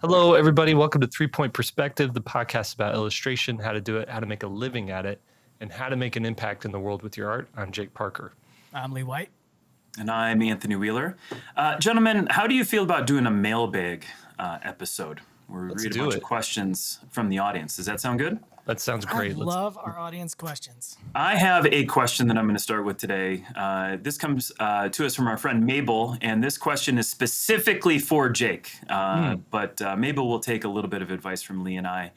Hello, everybody. Welcome to 3 Point Perspective, the podcast about illustration, how to do it, how to make a living at it, and how to make an impact in the world with your art. I'm Jake Parker. I'm Lee White. And I'm Anthony Wheeler. Gentlemen, how do you feel about doing a mailbag episode where we read a bunch of questions from the audience? Does that sound good? That sounds great. I love our audience questions. I have a question that I'm going to start with today. This comes to us from our friend Mabel, and this question is specifically for Jake. But Mabel will take a little bit of advice from Lee and I,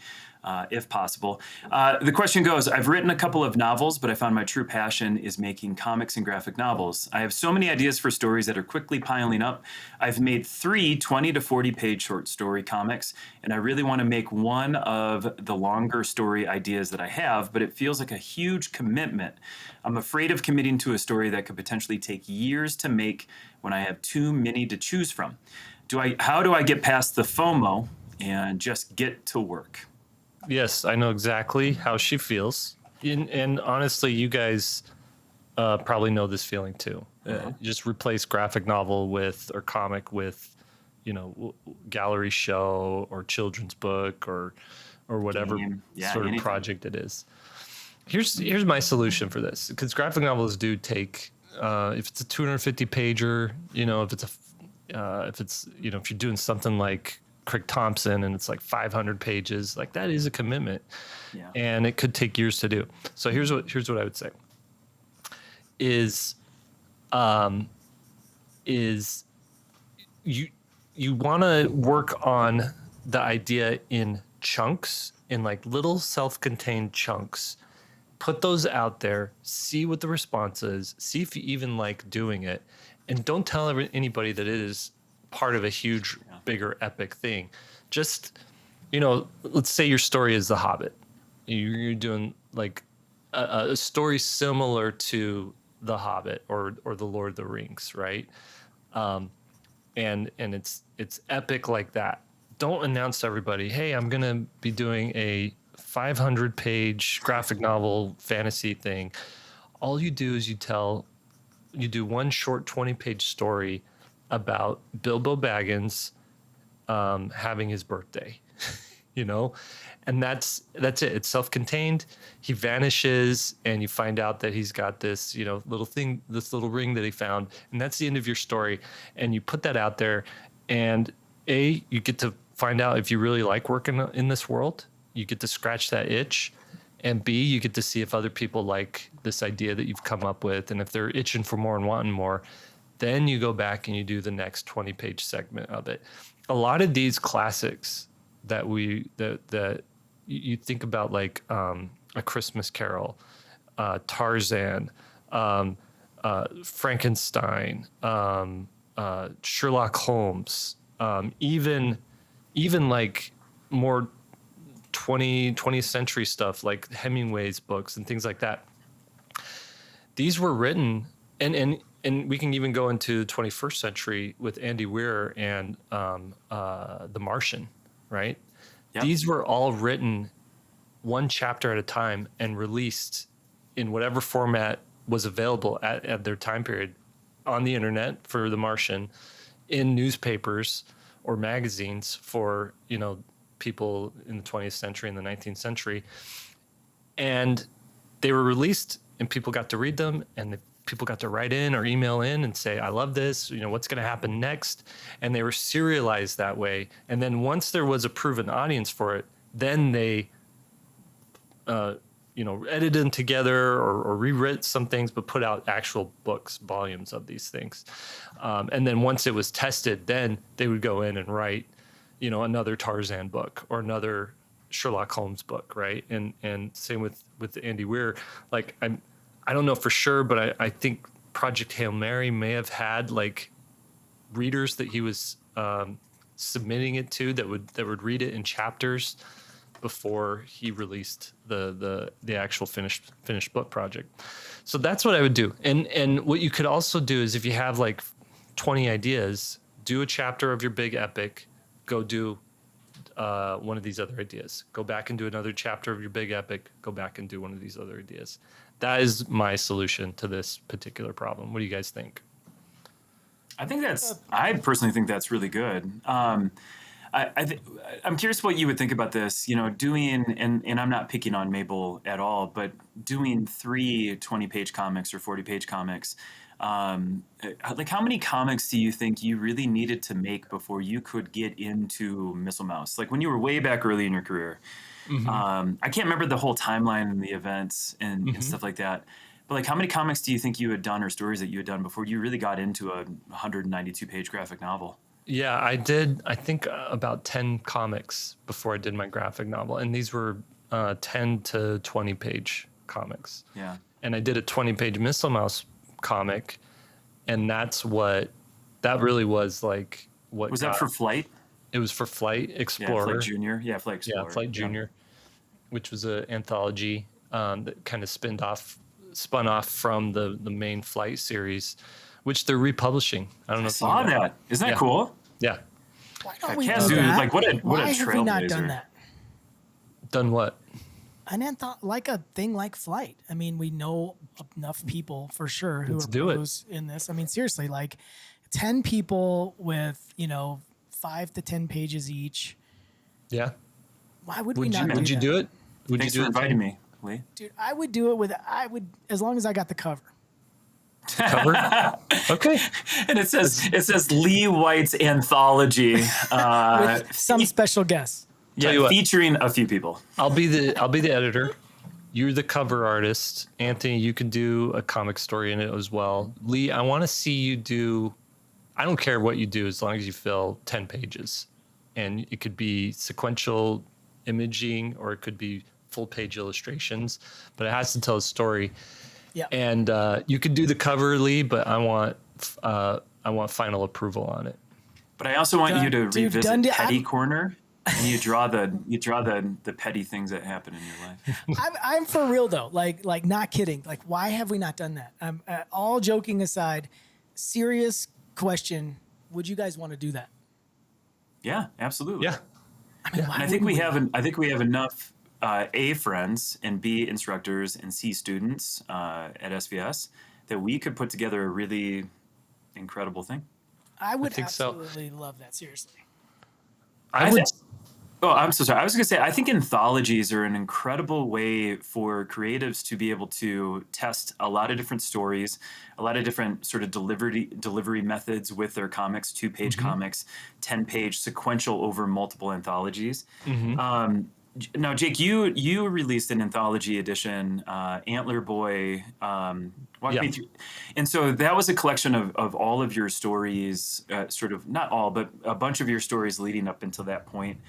if possible. The question goes, I've written a couple of novels, but I found my true passion is making comics and graphic novels. I have so many ideas for stories that are quickly piling up. I've made 3 20 to 40 page short story comics, and I really want to make one of the longer story ideas that I have, but it feels like a huge commitment. I'm afraid of committing to a story that could potentially take years to make when I have too many to choose from. How do I get past the FOMO and just get to work? Yes, I know exactly how she feels. And honestly, you guys probably know this feeling too. Just replace graphic novel or comic with, gallery show or children's book or whatever sort of project it is. Here's my solution for this, because graphic novels do take, if it's a 250 pager, if you're doing something like Craig Thompson and it's like 500 pages, like that is a commitment, and it could take years to do. So here's what I would say is you want to work on the idea in chunks, in like little self-contained chunks. Put those out there, see what the response is, see if you even like doing it, and don't tell anybody that it is part of a huge, bigger, epic thing. Just, let's say your story is The Hobbit. You're doing like a story similar to The Hobbit or The Lord of the Rings, right? And it's epic like that. Don't announce to everybody, hey, I'm gonna be doing a 500-page graphic novel fantasy thing. All you do is you do one short 20-page story about Bilbo Baggins having his birthday, and that's it. It's self-contained. He vanishes, and you find out that he's got this, little thing, this little ring that he found, and that's the end of your story. And you put that out there, and you get to find out if you really like working in this world. You get to scratch that itch, and B, you get to see if other people like this idea that you've come up with, and if they're itching for more and wanting more. Then you go back and you do the next 20-page segment of it. A lot of these classics that you think about, like A Christmas Carol, Tarzan, Frankenstein, Sherlock Holmes, even like more 20th century stuff like Hemingway's books and things like that. These were written, and we can even go into the 21st century with Andy Weir and The Martian, right? Yep. These were all written one chapter at a time and released in whatever format was available at their time period on the internet for The Martian, in newspapers or magazines for, people in the 20th century and the 19th century. And they were released and people got to read them, and people got to write in or email in and say, I love this, what's going to happen next? And they were serialized that way. And then once there was a proven audience for it, then they, edited them together or rewrote some things, but put out actual books, volumes of these things. And then once it was tested, then they would go in and write, another Tarzan book or another Sherlock Holmes book, right? And same with Andy Weir. Like, I don't know for sure, but I think Project Hail Mary may have had like readers that he was submitting it to that would read it in chapters before he released the actual finished book project. So that's what I would do. And what you could also do is, if you have like 20 ideas, do a chapter of your big epic, go do one of these other ideas. Go back and do another chapter of your big epic, go back and do one of these other ideas. That is my solution to this particular problem. What do you guys think? I personally think that's really good. I'm curious what you would think about this, doing, and I'm not picking on Mabel at all, but doing 20-page comics or 40-page comics. Like, how many comics do you think you really needed to make before you could get into Missile Mouse? Like, when you were way back early in your career, Mm-hmm. I can't remember the whole timeline and the events and Mm-hmm. stuff like that. But like, how many comics do you think you had done or stories that you had done before you really got into a 192-page graphic novel? Yeah, I did. I think about 10 comics before I did my graphic novel, and these were 10 to 20-page comics. Yeah. And I did a 20-page Missile Mouse comic, and that really was like what Was that got for Flight? it was for Flight Yeah, Flight Explorer. Junior. Yeah, Flight Yeah, Explorer. Flight Yeah. Junior, which was an anthology that kind of spun off from the main Flight series, which they're republishing. I don't know I if saw you know. that. Isn't that Yeah. cool? Yeah. Why don't we Kazoo, do that? like, what a Why have we not done trailblazer. that? Done what? Like a thing like Flight. I mean, we know enough people for sure who Let's are do it. pros in this. I mean, seriously, like 10 people with 5 to 10 pages each. Yeah. Why would we Would not you do would you that? do it? Would Thanks you for do it? inviting me, Lee. Dude, I would do it as long as I got the cover. Cover? Okay. And it says Lee White's anthology, With some special guests. Tell you what. featuring a few people. I'll be the editor. You're the cover artist. Anthony, you can do a comic story in it as well. Lee, I want to see you do, I don't care what you do as long as you fill 10 pages. And it could be sequential imaging or it could be full page illustrations, but it has to tell a story. Yeah. And you could do the cover, Lee, but I want final approval on it. But I also want you to Dude, revisit Petty Corner, and you draw the petty things that happen in your life. I'm for real though. Like not kidding. Like, why have we not done that? All joking aside, serious question. Would you guys want to do that? Yeah, absolutely. Yeah. I mean, why And I think wouldn't we have enough A, friends, and B, instructors, and C, students at SVS that we could put together a really incredible thing. I would think so. absolutely love that. Seriously. I would. Oh, I'm so sorry. I was going to say, I think anthologies are an incredible way for creatives to be able to test a lot of different stories, a lot of different sort of delivery methods with their comics, 2-page comics, 10-page sequential over multiple anthologies. Now, Jake, you released an anthology edition, Antler Boy. Walk me through. And so that was a collection of all of your stories, sort of not all, but a bunch of your stories leading up until that point.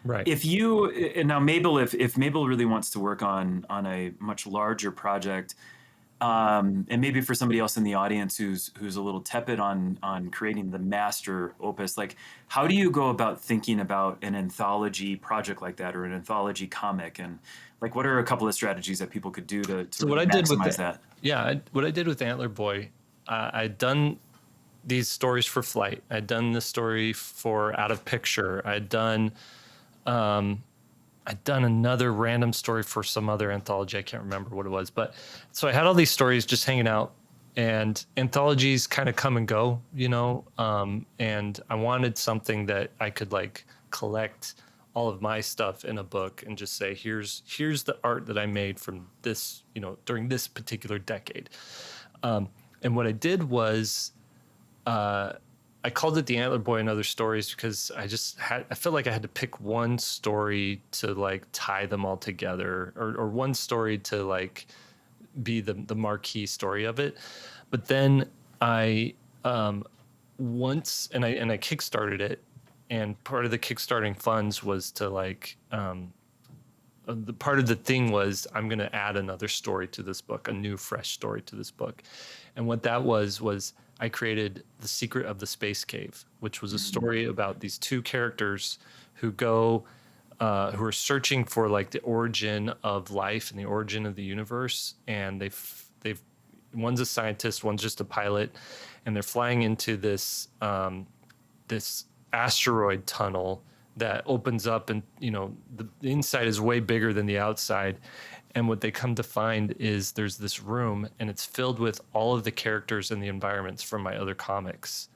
Right. And now Mabel, if Mabel really wants to work on a much larger project, and maybe for somebody else in the audience who's a little tepid on creating the master opus, like, how do you go about thinking about an anthology project like that or an anthology comic, and like, what are a couple of strategies that people could do to So really what I did with maximize that? Yeah, what I did with Antler Boy, I'd done these stories for Flight. I'd done this story for Out of Picture. I'd done another random story for some other anthology. I can't remember what it was, but so I had all these stories just hanging out, and anthologies kind of come and go, and I wanted something that I could like collect all of my stuff in a book and just say, here's the art that I made from this, during this particular decade. And what I did was, I called it the Antler Boy and Other Stories because I felt like I had to pick one story to like tie them all together, or one story to like be the marquee story of it. But then I I kickstarted it, and part of the kickstarting funds was to like the part of the thing was I'm going to add another story to this book, a new fresh story to this book. And what that was I created The Secret of the Space Cave, which was a story about these two characters who who are searching for like the origin of life and the origin of the universe. And they've one's a scientist, one's just a pilot, and they're flying into this this asteroid tunnel that opens up, and the inside is way bigger than the outside. And what they come to find is there's this room, and it's filled with all of the characters and the environments from my other comics.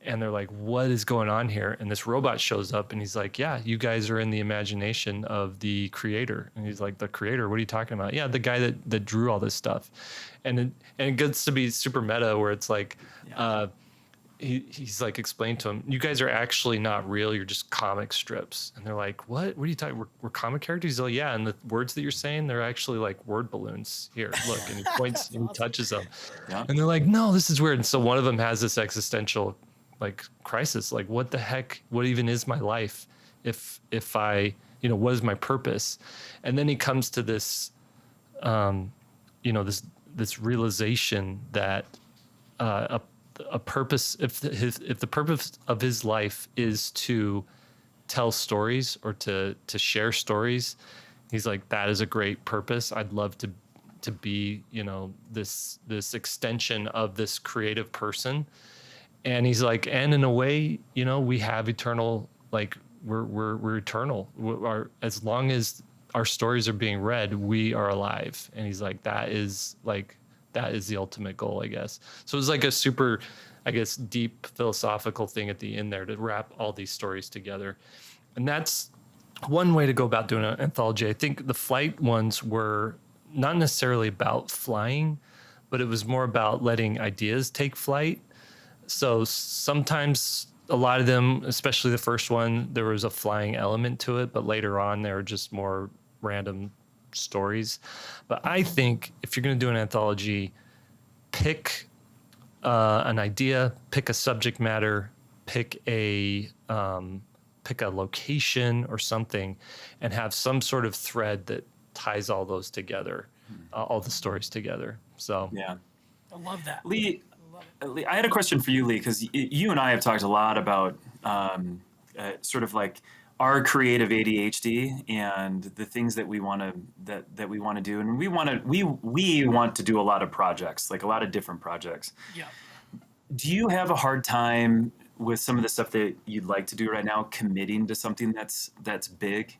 And they're like, what is going on here? And this robot shows up and he's like, yeah, you guys are in the imagination of the creator. And he's like, the creator, what are you talking about? Yeah, the guy that drew all this stuff. And it gets to be super meta where it's like, he's like explained to him, you guys are actually not real, you're just comic strips. And they're like, what are you talking, we're comic characters? He's like, yeah, and the words that you're saying, they're actually like word balloons. Here, look. And he points and he touches them. Yeah. And they're like, no, this is weird. And so one of them has this existential like crisis, like, what the heck, what even is my life if I, what is my purpose? And then he comes to this this realization that a purpose, if the purpose of his life is to tell stories or to share stories, he's like, that is a great purpose. I'd love to be, this extension of this creative person. And he's like, and in a way, we have eternal, like we're eternal. As long as our stories are being read, we are alive. And he's like, that is the ultimate goal, I guess. So it was like a super, I guess, deep philosophical thing at the end there to wrap all these stories together. And that's one way to go about doing an anthology. I think the flight ones were not necessarily about flying, but it was more about letting ideas take flight. So sometimes a lot of them, especially the first one, there was a flying element to it, but later on they were just more random stories. But I think if you're going to do an anthology, pick an idea, pick a subject matter, pick a location or something, and have some sort of thread that ties all those together, all the stories together. So yeah, I love that. Lee, I had a question for you, Lee, because you and I have talked a lot about sort of like our creative ADHD and the things that we want to do, and we want to do a lot of projects, like a lot of different projects. Yeah. Do you have a hard time with some of the stuff that you'd like to do right now, committing to something that's big?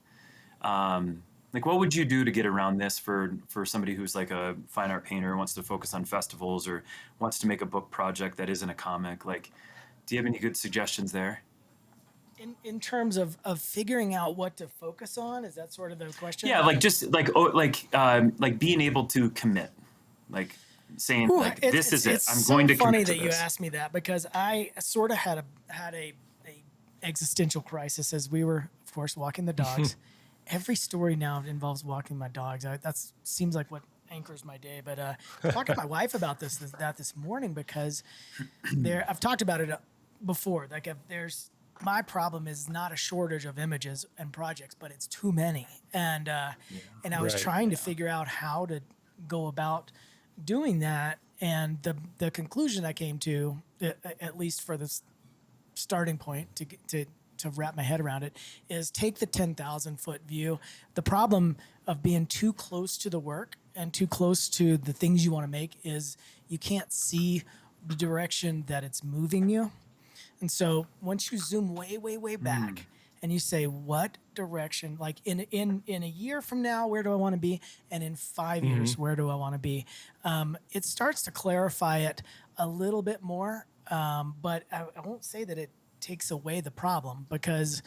Like, what would you do to get around this for somebody who's like a fine art painter, wants to focus on festivals, or wants to make a book project that isn't a comic? Like, do you have any good suggestions there? In terms of figuring out what to focus on, is that sort of the question? Yeah, like just like being able to commit, like saying this is it. I'm going to commit to this. It's funny that you asked me that, because I sort of had a existential crisis as we were, of course, walking the dogs. Every story now involves walking my dogs. That seems like what anchors my day. But I talked to my wife about this morning, because I've talked about it before. Like, my problem is not a shortage of images and projects, but it's too many. And I was trying to figure out how to go about doing that. And the conclusion I came to, at least for this starting point to wrap my head around it, is take the 10,000 foot view. The problem of being too close to the work and too close to the things you want to make is you can't see the direction that it's moving you. And so once you zoom way, way, way back and you say, what direction, like in a year from now, where do I want to be? And in 5 years, where do I want to be? It starts to clarify it a little bit more. But I won't say that it takes away the problem, because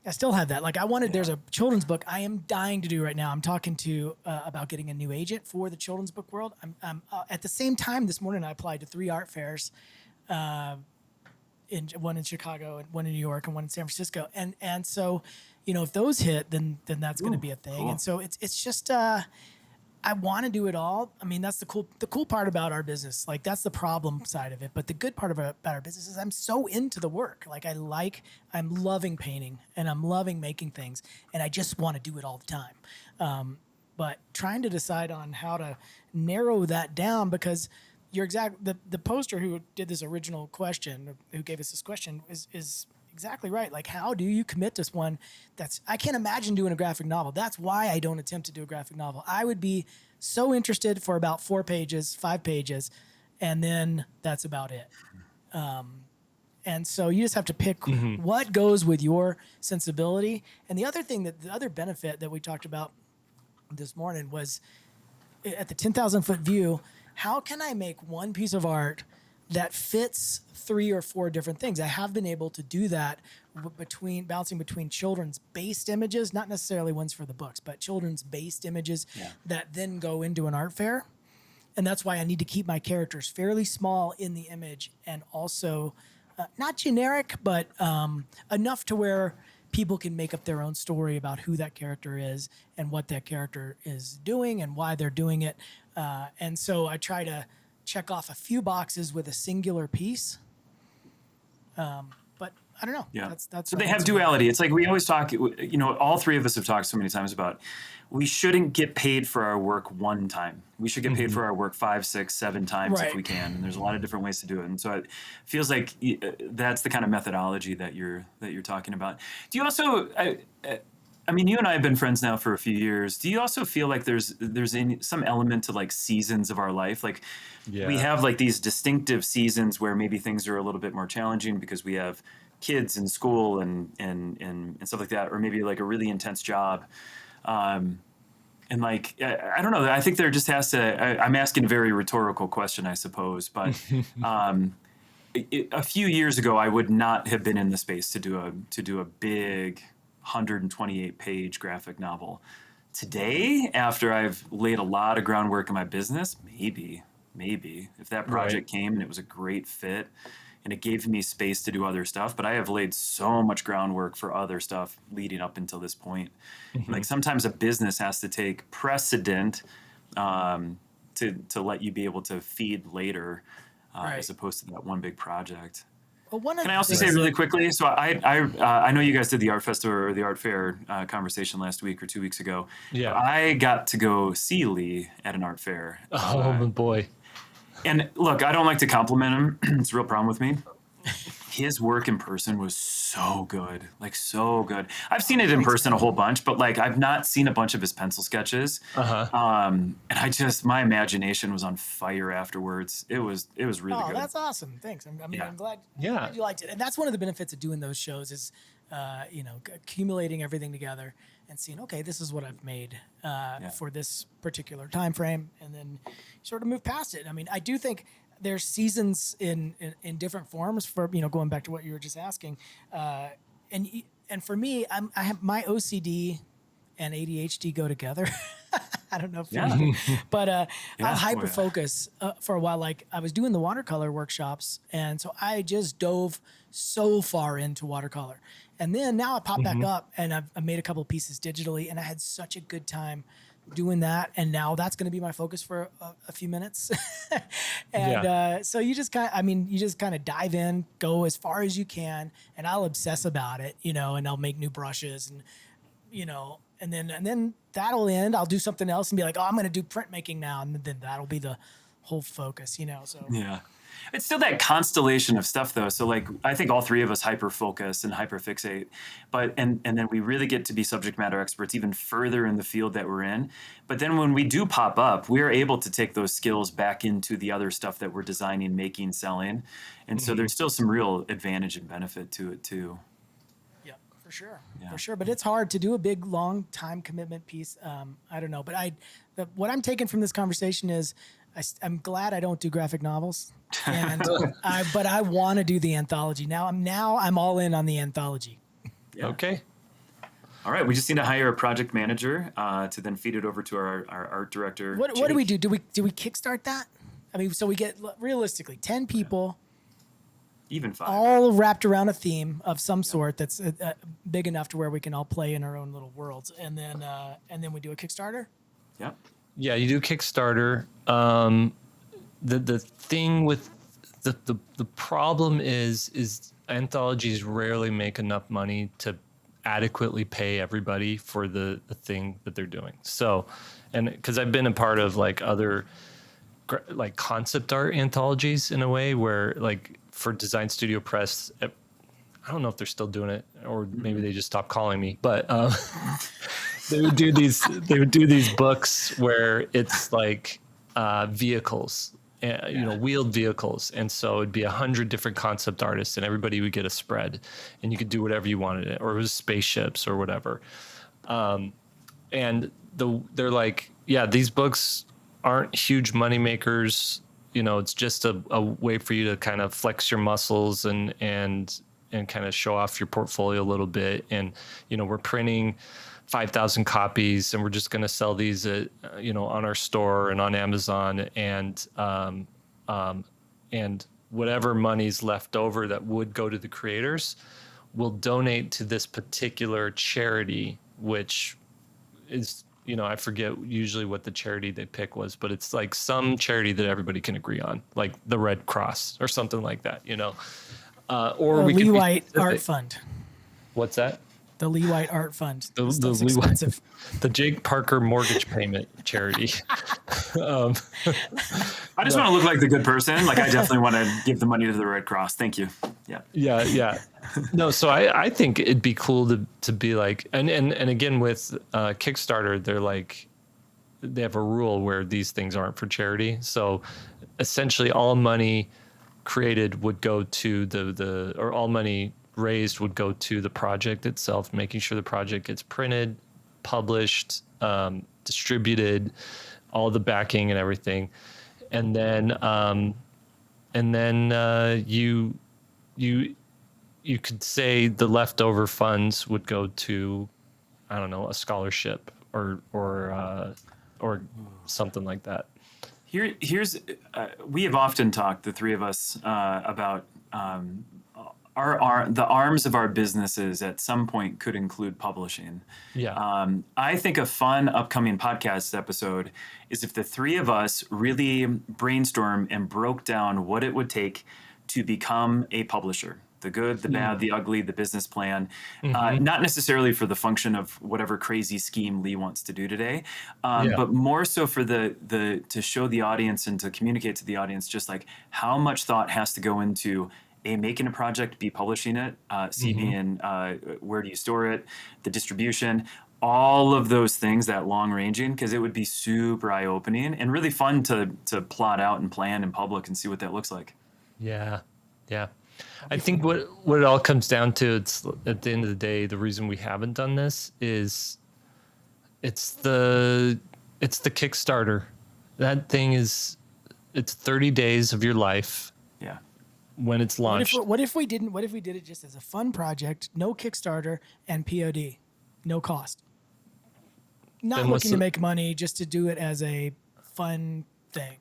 I still have that. Like, there's a children's book I am dying to do right now. I'm talking to about getting a new agent for the children's book world. I'm at the same time this morning, I applied to 3 art fairs, one in Chicago and one in New York and one in San Francisco. And so, if those hit, then that's going to be a thing. Cool. And so it's just, I want to do it all. I mean, that's the cool part about our business. Like, that's the problem side of it. But the good part about our business is I'm so into the work. Like, I'm loving painting and I'm loving making things, and I just want to do it all the time. But trying to decide on how to narrow that down, because the poster who did this original question, who gave us this question, is exactly right. Like, how do you commit to one I can't imagine doing a graphic novel. That's why I don't attempt to do a graphic novel. I would be so interested for about 4 pages, 5 pages, and then that's about it. And so you just have to pick what goes with your sensibility. And the other benefit that we talked about this morning was, at the 10,000 foot view, how can I make one piece of art that fits 3 or 4 different things. I have been able to do that bouncing between children's based images, not necessarily ones for the books, but children's based images that then go into an art fair. And that's why I need to keep my characters fairly small in the image, and also not generic, but enough to where people can make up their own story about who that character is and what that character is doing and why they're doing it. And so I try to check off a few boxes with a singular piece. But I don't know. Yeah. That's so they have duality. It's like we always talk, all three of us have talked so many times about we shouldn't get paid for our work one time. We should get paid for our work 5, 6, 7 times if we can. And there's a lot of different ways to do it. And so it feels like that's the kind of methodology that you're talking about. Do you also, I mean, you and I have been friends now for a few years. Do you also feel like there's some element to like seasons of our life? Like we have like these distinctive seasons where maybe things are a little bit more challenging because we have kids in school and stuff like that, or maybe like a really intense job. And like, I don't know, I think there just has to, I'm asking a very rhetorical question, I suppose, but a few years ago, I would not have been in the space to do a big 128-page graphic novel. Today, after I've laid a lot of groundwork in my business, maybe if that project came and it was a great fit and it gave me space to do other stuff, but I have laid so much groundwork for other stuff leading up until this point. Like sometimes a business has to take precedent to let you be able to feed later as opposed to that one big project. Well, Can I also say really quickly? So I know you guys did the art festival or the art fair conversation last week or 2 weeks ago. Yeah. I got to go see Lee at an art fair. Oh boy. And look, I don't like to compliment him. It's a real problem with me. His work in person was so good, like so good. I've seen it in person a whole bunch, but like I've not seen a bunch of his pencil sketches. And my imagination was on fire afterwards. It was really good. Oh, that's awesome. Thanks. I'm glad, Yeah. glad you liked it. And that's one of the benefits of doing those shows is, accumulating everything together and seeing, okay, this is what I've made for this particular time frame, and then sort of move past it. I mean, I do think there's seasons in different forms for, going back to what you were just asking. And for me, I have my OCD and ADHD go together. I don't know if you but I'll hyper focus for a while. Like I was doing the watercolor workshops, and so I just dove so far into watercolor. And then now I pop back up, and I've made a couple of pieces digitally, and I had such a good time doing that. And now that's going to be my focus for a few minutes. And so you just kind of dive in, go as far as you can, and I'll obsess about it, and I'll make new brushes and, and then that'll end. I'll do something else and be like, oh, I'm going to do printmaking now. And then that'll be the whole focus, so. Yeah. It's still that constellation of stuff though. So like, I think all three of us hyper focus and hyper fixate, and then we really get to be subject matter experts even further in the field that we're in. But then when we do pop up, we're able to take those skills back into the other stuff that we're designing, making, selling. And so there's still some real advantage and benefit to it too. For sure. But it's hard to do a big, long time commitment piece. I don't know. But what I'm taking from this conversation is I'm glad I don't do graphic novels, and but I want to do the anthology. Now I'm all in on the anthology. Yeah. Okay. All right. We just need to hire a project manager to then feed it over to our art director. What do we do? Do we kickstart that? I mean, so we get realistically 10 people. Even 5. All wrapped around a theme of some sort that's big enough to where we can all play in our own little worlds, and then we do a Kickstarter. Yep. Yeah, you do Kickstarter. The thing with the problem is anthologies rarely make enough money to adequately pay everybody for the thing that they're doing. So, and because I've been a part of like other like concept art anthologies in a way where like for Design Studio Press, I don't know if they're still doing it or maybe they just stopped calling me, but they would do these books where it's like vehicles, wheeled vehicles. And so it'd be 100 different concept artists and everybody would get a spread and you could do whatever you wanted, or it was spaceships or whatever. And they're like, yeah, these books aren't huge money makers, it's just a way for you to kind of flex your muscles and kind of show off your portfolio a little bit. And, we're printing 5,000 copies and we're just going to sell these at, on our store and on Amazon, and whatever money's left over that would go to the creators will donate to this particular charity, which is, I forget usually what the charity they pick was, but it's like some charity that everybody can agree on, like the Red Cross or something like that, or we Lee could White Art Fund. What's that? The Lee White Art Fund. The Stuff's Lee White- expensive. The Jake Parker mortgage payment charity. I just want to look like the good person. Like, I definitely want to give the money to the Red Cross. Thank you. Yeah. Yeah. No, so I think it'd be cool to be like, and again with Kickstarter, they're like, they have a rule where these things aren't for charity. So essentially all money created would go to or all money raised would go to the project itself, making sure the project gets printed, published, distributed, all the backing and everything. And then you could say the leftover funds would go to, I don't know, a scholarship or something like that. Here's we have often talked, the three of us, about the arms of our businesses at some point could include publishing. Yeah. I think a fun upcoming podcast episode is if the three of us really brainstorm and broke down what it would take to become a publisher. The good, the bad, the ugly, the business plan, not necessarily for the function of whatever crazy scheme Lee wants to do today, but more so for the to show the audience and to communicate to the audience just like how much thought has to go into making a project, B, publishing it, C, being where do you store it, the distribution, all of those things, that long ranging, because it would be super eye opening and really fun to plot out and plan in public and see what that looks like. Yeah. I think what it all comes down to, it's at the end of the day, the reason we haven't done this is it's the Kickstarter. That thing it's 30 days of your life. Yeah. When it's launched. What if we did it just as a fun project, no Kickstarter and POD, no cost? Not looking to make money, just to do it as a fun thing.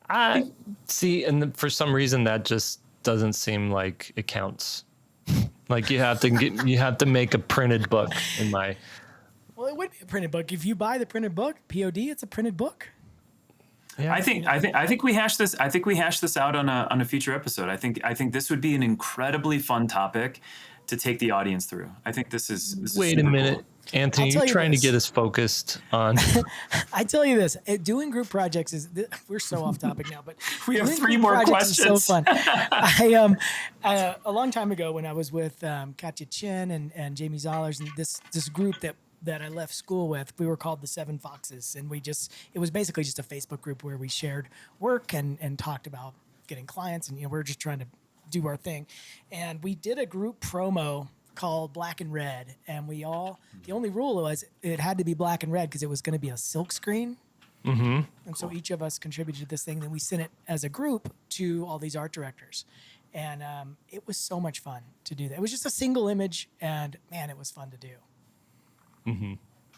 I see, and for some reason that just doesn't seem like it counts. Like you have to make a printed book in my. Well, it would be a printed book. If you buy the printed book, POD, it's a printed book. Yeah. I think we hash this. I think we hash this out on a future episode. I think this would be an incredibly fun topic to take the audience through. I think this is Wait a minute, cool. Anthony, you're trying to get us focused on. I tell you this, doing group projects we're so off topic now, but we have three more questions. Is so fun. I a long time ago when I was with Katya Chin and Jamie Zollers and this group that I left school with, we were called the Seven Foxes, and it was basically just a Facebook group where we shared work and talked about getting clients, and we were just trying to do our thing. And we did a group promo called Black and Red, and the only rule was it had to be black and red because it was going to be a silk screen. Mm-hmm. And so each of us contributed to this thing, then we sent it as a group to all these art directors. And it was so much fun to do that. It was just a single image, and man, it was fun to do. Mm-hmm.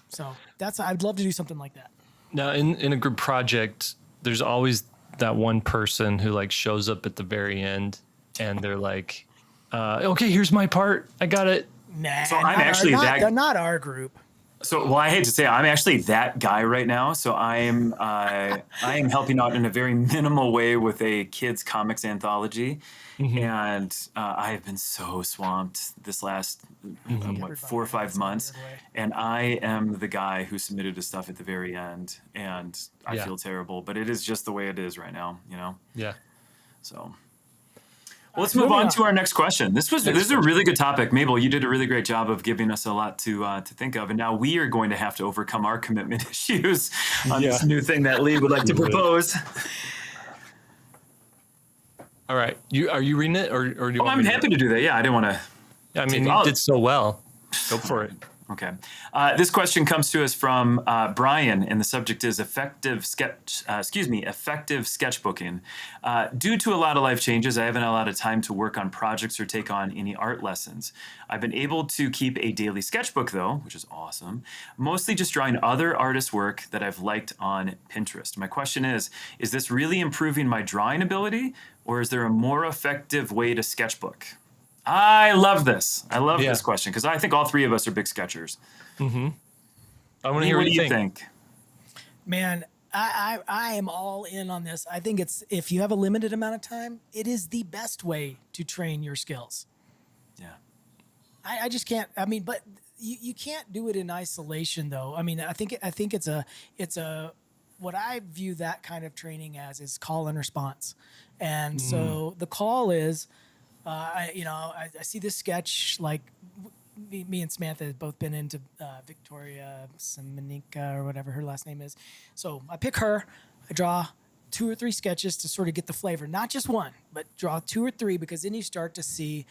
So I'd love to do something like that. Now, in a group project, there's always that one person who like shows up at the very end, and they're like, "Okay, here's my part. I got it." Nah, so I'm actually not our group. So, well, I hate to say, I'm actually that guy right now. So I am helping out in a very minimal way with a kids comics anthology, and I have been so swamped this last 4 or 5 months, and I am the guy who submitted his stuff at the very end, and I feel terrible, but it is just the way it is right now, Yeah. So. Well, let's move on to our next question. This is a really good topic. Mabel, you did a really great job of giving us a lot to think of. And now we are going to have to overcome our commitment issues on this new thing that Lee would like to propose. All right. Are you reading it or do you want I'm happy to do that. Yeah, I didn't want to. I mean, you did so well. Go for it. Okay. This question comes to us from Brian, and the subject is effective sketchbooking. Due to a lot of life changes, I haven't had a lot of time to work on projects or take on any art lessons. I've been able to keep a daily sketchbook though, which is awesome, mostly just drawing other artists' work that I've liked on Pinterest. My question is this really improving my drawing ability, or is there a more effective way to sketchbook? I love this. I love this question because I think all three of us are big sketchers. Mm-hmm. I want to Lee, hear what do you think? Man, I am all in on this. I think it's, if you have a limited amount of time, it is the best way to train your skills. Yeah. I just can't. I mean, but you can't do it in isolation, though. I mean, I think it's a what I view that kind of training as is call and response, and so the call is, I see this sketch, like me and Samantha have both been into Victoria Simonica or whatever her last name is. So I pick her, I draw 2 or 3 sketches to sort of get the flavor, not just one, but draw 2 or 3, because then you start to see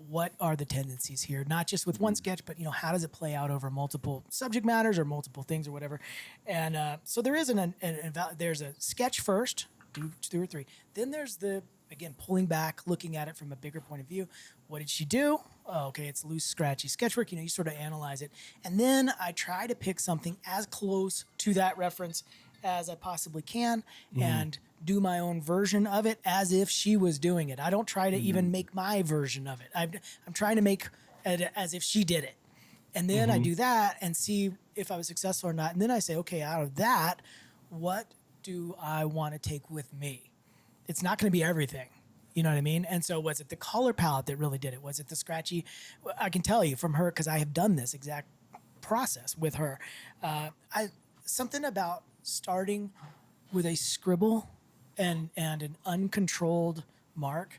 what are the tendencies here, not just with one sketch, but how does it play out over multiple subject matters or multiple things or whatever. And so there is there's a sketch first, do 2 or 3. Then there's again, pulling back, looking at it from a bigger point of view. What did she do? Oh, okay, it's loose, scratchy sketchwork. You sort of analyze it. And then I try to pick something as close to that reference as I possibly can and do my own version of it as if she was doing it. I don't try to even make my version of it. I'm trying to make it as if she did it. And then I do that and see if I was successful or not. And then I say, okay, out of that, what do I want to take with me? It's not going to be everything. You know what I mean? And so was it the color palette that really did it? Was it the scratchy? I can tell you from her, because I have done this exact process with her. Something about starting with a scribble and an uncontrolled mark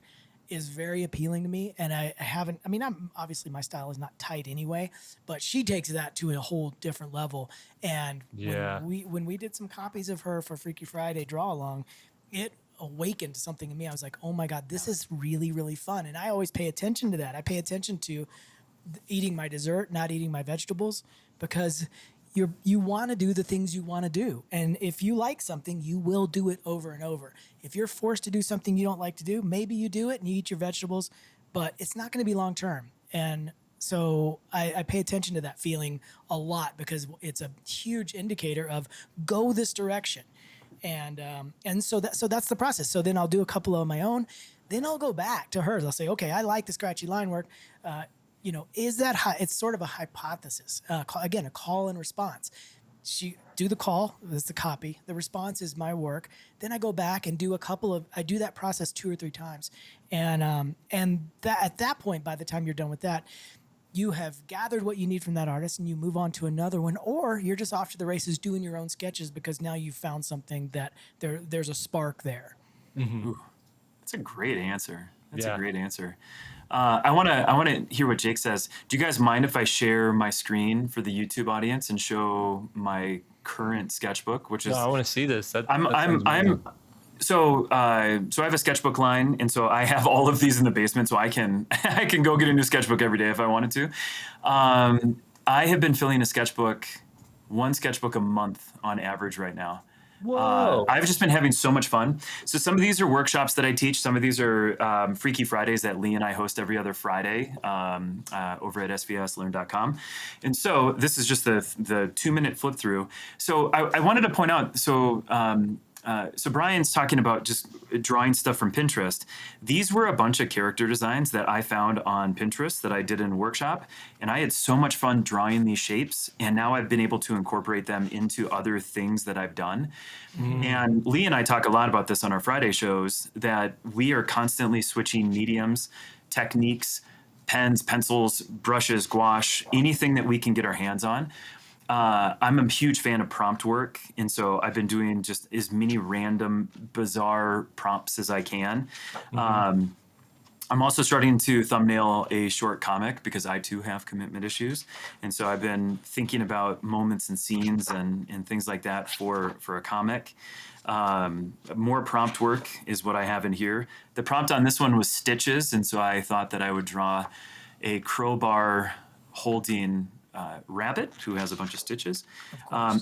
is very appealing to me. And I'm obviously, my style is not tight anyway, but she takes that to a whole different level. And when we did some copies of her for Freaky Friday draw along, it awakened something in me. I was like, oh my God, this is really, really fun. And I always pay attention to that. I pay attention to eating my dessert, not eating my vegetables, because you want to do the things you want to do. And if you like something, you will do it over and over. If you're forced to do something you don't like to do, maybe you do it and you eat your vegetables, but it's not going to be long term. And so I pay attention to that feeling a lot, because it's a huge indicator of go this direction. And so that's the process. So then I'll do a couple of my own. Then I'll go back to hers. I'll say, okay, I like the scratchy line work. Is that it's sort of a hypothesis. Again, a call and response. She do the call. That's the copy. The response is my work. Then I go back and do I do that process 2 or 3 times. And that at that point, by the time you're done with that, you have gathered what you need from that artist and you move on to another one, or you're just off to the races doing your own sketches because now you've found something that there's a spark there. Ooh, that's a great answer. A great answer. I want to hear what Jake says. Do you guys mind if I share my screen for the YouTube audience and show my current sketchbook, which is? No, I want to see this. So I have a sketchbook line, and so I have all of these in the basement, so I can go get a new sketchbook every day if I wanted to. I have been filling one sketchbook a month on average right now. Whoa. I've just been having so much fun. So some of these are workshops that I teach. Some of these are Freaky Fridays that Lee and I host every other Friday over at SVSLEARN.com. And so this is just the 2-minute flip through. So I wanted to point out, so Brian's talking about just drawing stuff from Pinterest. These were a bunch of character designs that I found on Pinterest that I did in a workshop. And I had so much fun drawing these shapes. And now I've been able to incorporate them into other things that I've done. And Lee and I talk a lot about this on our Friday shows, that we are constantly switching mediums, techniques, pens, pencils, brushes, gouache, anything that we can get our hands on. I'm a huge fan of prompt work, and so I've been doing just as many random, bizarre prompts as I can. I'm also starting to thumbnail a short comic because I too have commitment issues, and so I've been thinking about moments and scenes and things like that for a comic. More prompt work is what I have in here. The prompt on this one was stitches, and so I thought that I would draw a crowbar holding rabbit who has a bunch of stitches.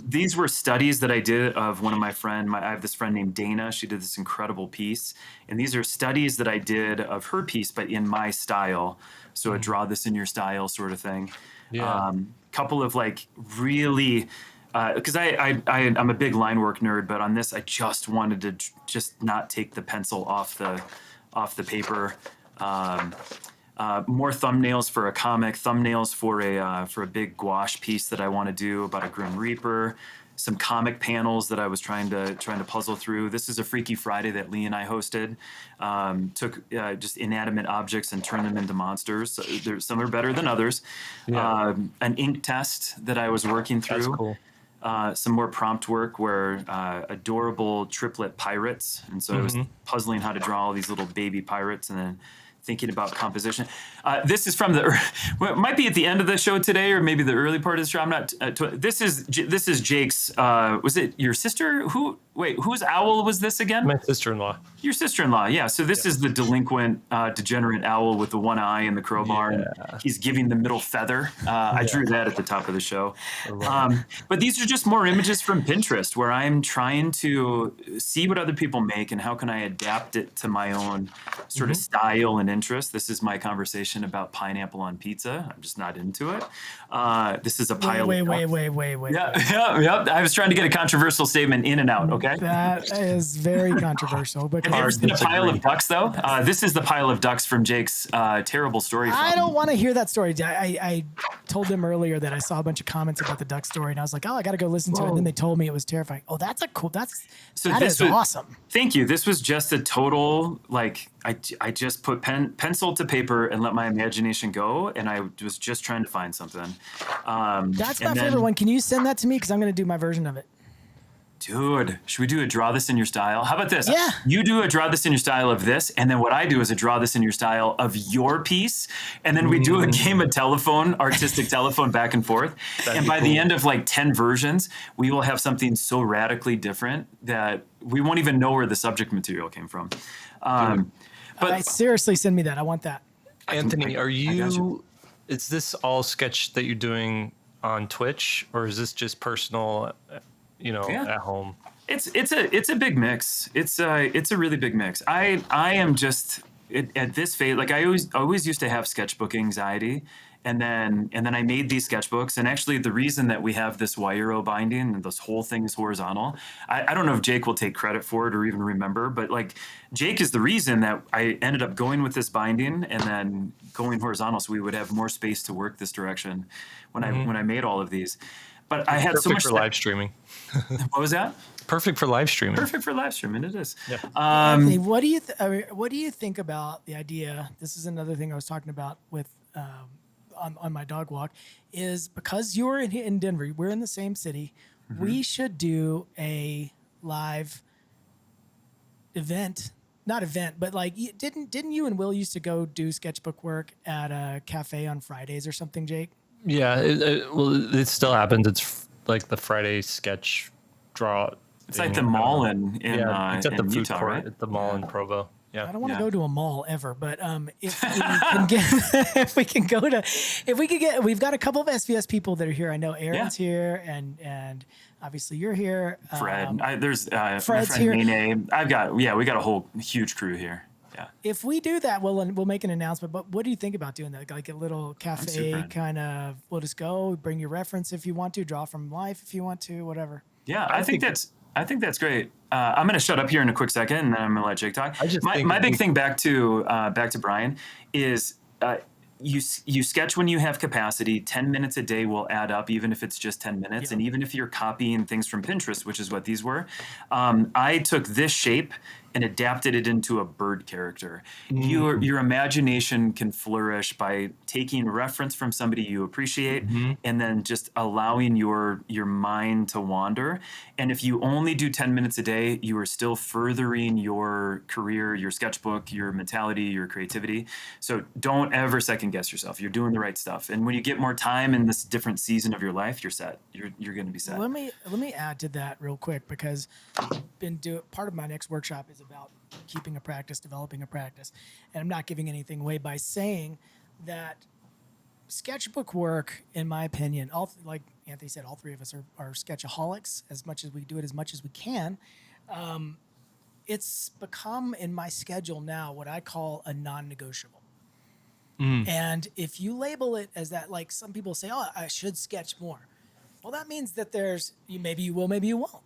These were studies that I did of one of my friend. I have this friend named Dana. She did this incredible piece. And these are studies that I did of her piece, but in my style. So a draw this in your style sort of thing. Yeah. Couple of like really, because I'm a big line work nerd, but on this I just wanted to just not take the pencil off the paper. More thumbnails for a comic, thumbnails for a big gouache piece that I want to do about a Grim Reaper. Some comic panels that I was trying to puzzle through. This is a Freaky Friday that Lee and I hosted. Took just inanimate objects and turned them into monsters. So some are better than others. Yeah. An ink test that I was working through. That's cool. Some more prompt work where adorable triplet pirates. And so I was puzzling how to draw all these little baby pirates and then thinking about composition. This is from well, it might be at the end of the show today, or maybe the early part of the show. I'm not. This is Jake's. Was it your sister? Whose owl was this again? My sister-in-law. Your sister-in-law, yeah. So this is the delinquent, degenerate owl with the one eye and the crowbar. Yeah. And he's giving the middle feather. I drew that at the top of the show. But these are just more images from Pinterest where I'm trying to see what other people make and how can I adapt it to my own sort of style and interest. This is my conversation about pineapple on pizza. I'm just not into it. This is a pile. Wait. Yeah. I was trying to get a controversial statement in and out. Okay. That is very controversial. Have you ever seen a pile of ducks, though? This is the pile of ducks from Jake's terrible story. I don't want to hear that story. I told them earlier that I saw a bunch of comments about the duck story, and I was like, oh, I got to go listen to it. And then they told me it was terrifying. Oh, that is awesome. Thank you. This was just a total, like, I just put pencil to paper and let my imagination go, and I was just trying to find something. That's my favorite one. Can you send that to me? Because I'm going to do my version of it. Dude, should we do a draw this in your style? How about this? Yeah. You do a draw this in your style of this, and then what I do is a draw this in your style of your piece, and then we do a game of artistic telephone back and forth. And by the end of like 10 versions, we will have something so radically different that we won't even know where the subject material came from. But seriously, send me that. I want that. Anthony, I got you. Is this all sketch that you're doing on Twitch, or is this just personal, at home? It's a big mix. It's a really big mix. I am just at this phase, like I always used to have sketchbook anxiety. And then I made these sketchbooks. And actually the reason that we have this Wire-O binding and this whole thing is horizontal, I don't know if Jake will take credit for it or even remember, but like Jake is the reason that I ended up going with this binding and then going horizontal so we would have more space to work this direction when I made all of these. But I had so much for live streaming. What was that? Perfect for live streaming. Perfect for live streaming. It is. Yeah. Anthony, what do you think about the idea? This is another thing I was talking about with on my dog walk. Is because you're in Denver, we're in the same city. We should do a live event. Not event, but like didn't you and Will used to go do sketchbook work at a cafe on Fridays or something, Jake? Yeah, it still happens. It's like the Friday sketch draw. It's like the mall in it's at the food Utah, court right? at the mall in Provo. Yeah, I don't want to go to a mall ever, but if we can get, we've got a couple of SVS people that are here. I know Aaron's here, and obviously you're here. Fred, there's Fred's my friend here. Nene. we got a whole huge crew here. Yeah. If we do that, we'll make an announcement. But what do you think about doing that? Like a little cafe kind of. We'll just go, bring your reference if you want to, draw from life if you want to, whatever. Yeah, I think that's great. I'm going to shut up here in a quick second, and then I'm going to let Jake talk. My big thing back to Brian is you sketch when you have capacity. 10 minutes a day will add up, even if it's just 10 minutes. Yeah. And even if you're copying things from Pinterest, which is what these were, I took this shape and adapted it into a bird character. Your imagination can flourish by taking reference from somebody you appreciate and then just allowing your mind to wander. And if you only do 10 minutes a day, you are still furthering your career, your sketchbook, your mentality, your creativity. So don't ever second guess yourself. You're doing the right stuff. And when you get more time in this different season of your life, you're set. You're going to be set. Let me add to that real quick, because part of my next workshop is about keeping a practice, developing a practice. And I'm not giving anything away by saying that sketchbook work, in my opinion, like Anthony said, all three of us are sketchaholics. As much as we do it, as much as we can. It's become in my schedule now what I call a non-negotiable. And if you label it as that, like some people say, oh, I should sketch more. Well, that means that maybe you will, maybe you won't.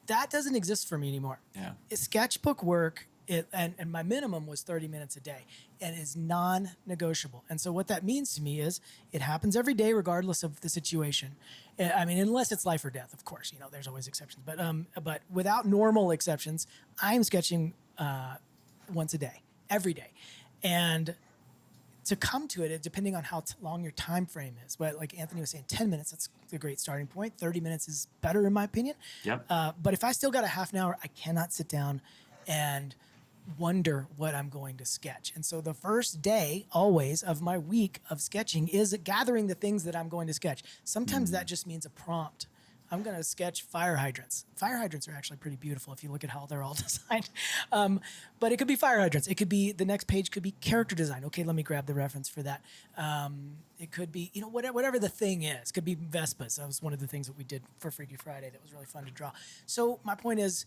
That doesn't exist for me anymore. Yeah. Sketchbook work, and my minimum was 30 minutes a day, and is non-negotiable. And so what that means to me is it happens every day, regardless of the situation. I mean, unless it's life or death, of course. There's always exceptions. But without normal exceptions, I'm sketching once a day, every day, and to come to it, depending on how long your time frame is. But like Anthony was saying, 10 minutes, that's a great starting point. 30 minutes is better in my opinion. Yep. But if I still got a half an hour, I cannot sit down and wonder what I'm going to sketch. And so the first day always of my week of sketching is gathering the things that I'm going to sketch. Sometimes that just means a prompt. I'm going to sketch fire hydrants. Fire hydrants are actually pretty beautiful if you look at how they're all designed. But it could be fire hydrants. It could be, the next page could be character design. Okay, let me grab the reference for that. It could be, whatever the thing is. It could be Vespas. That was one of the things that we did for Freaky Friday that was really fun to draw. So my point is,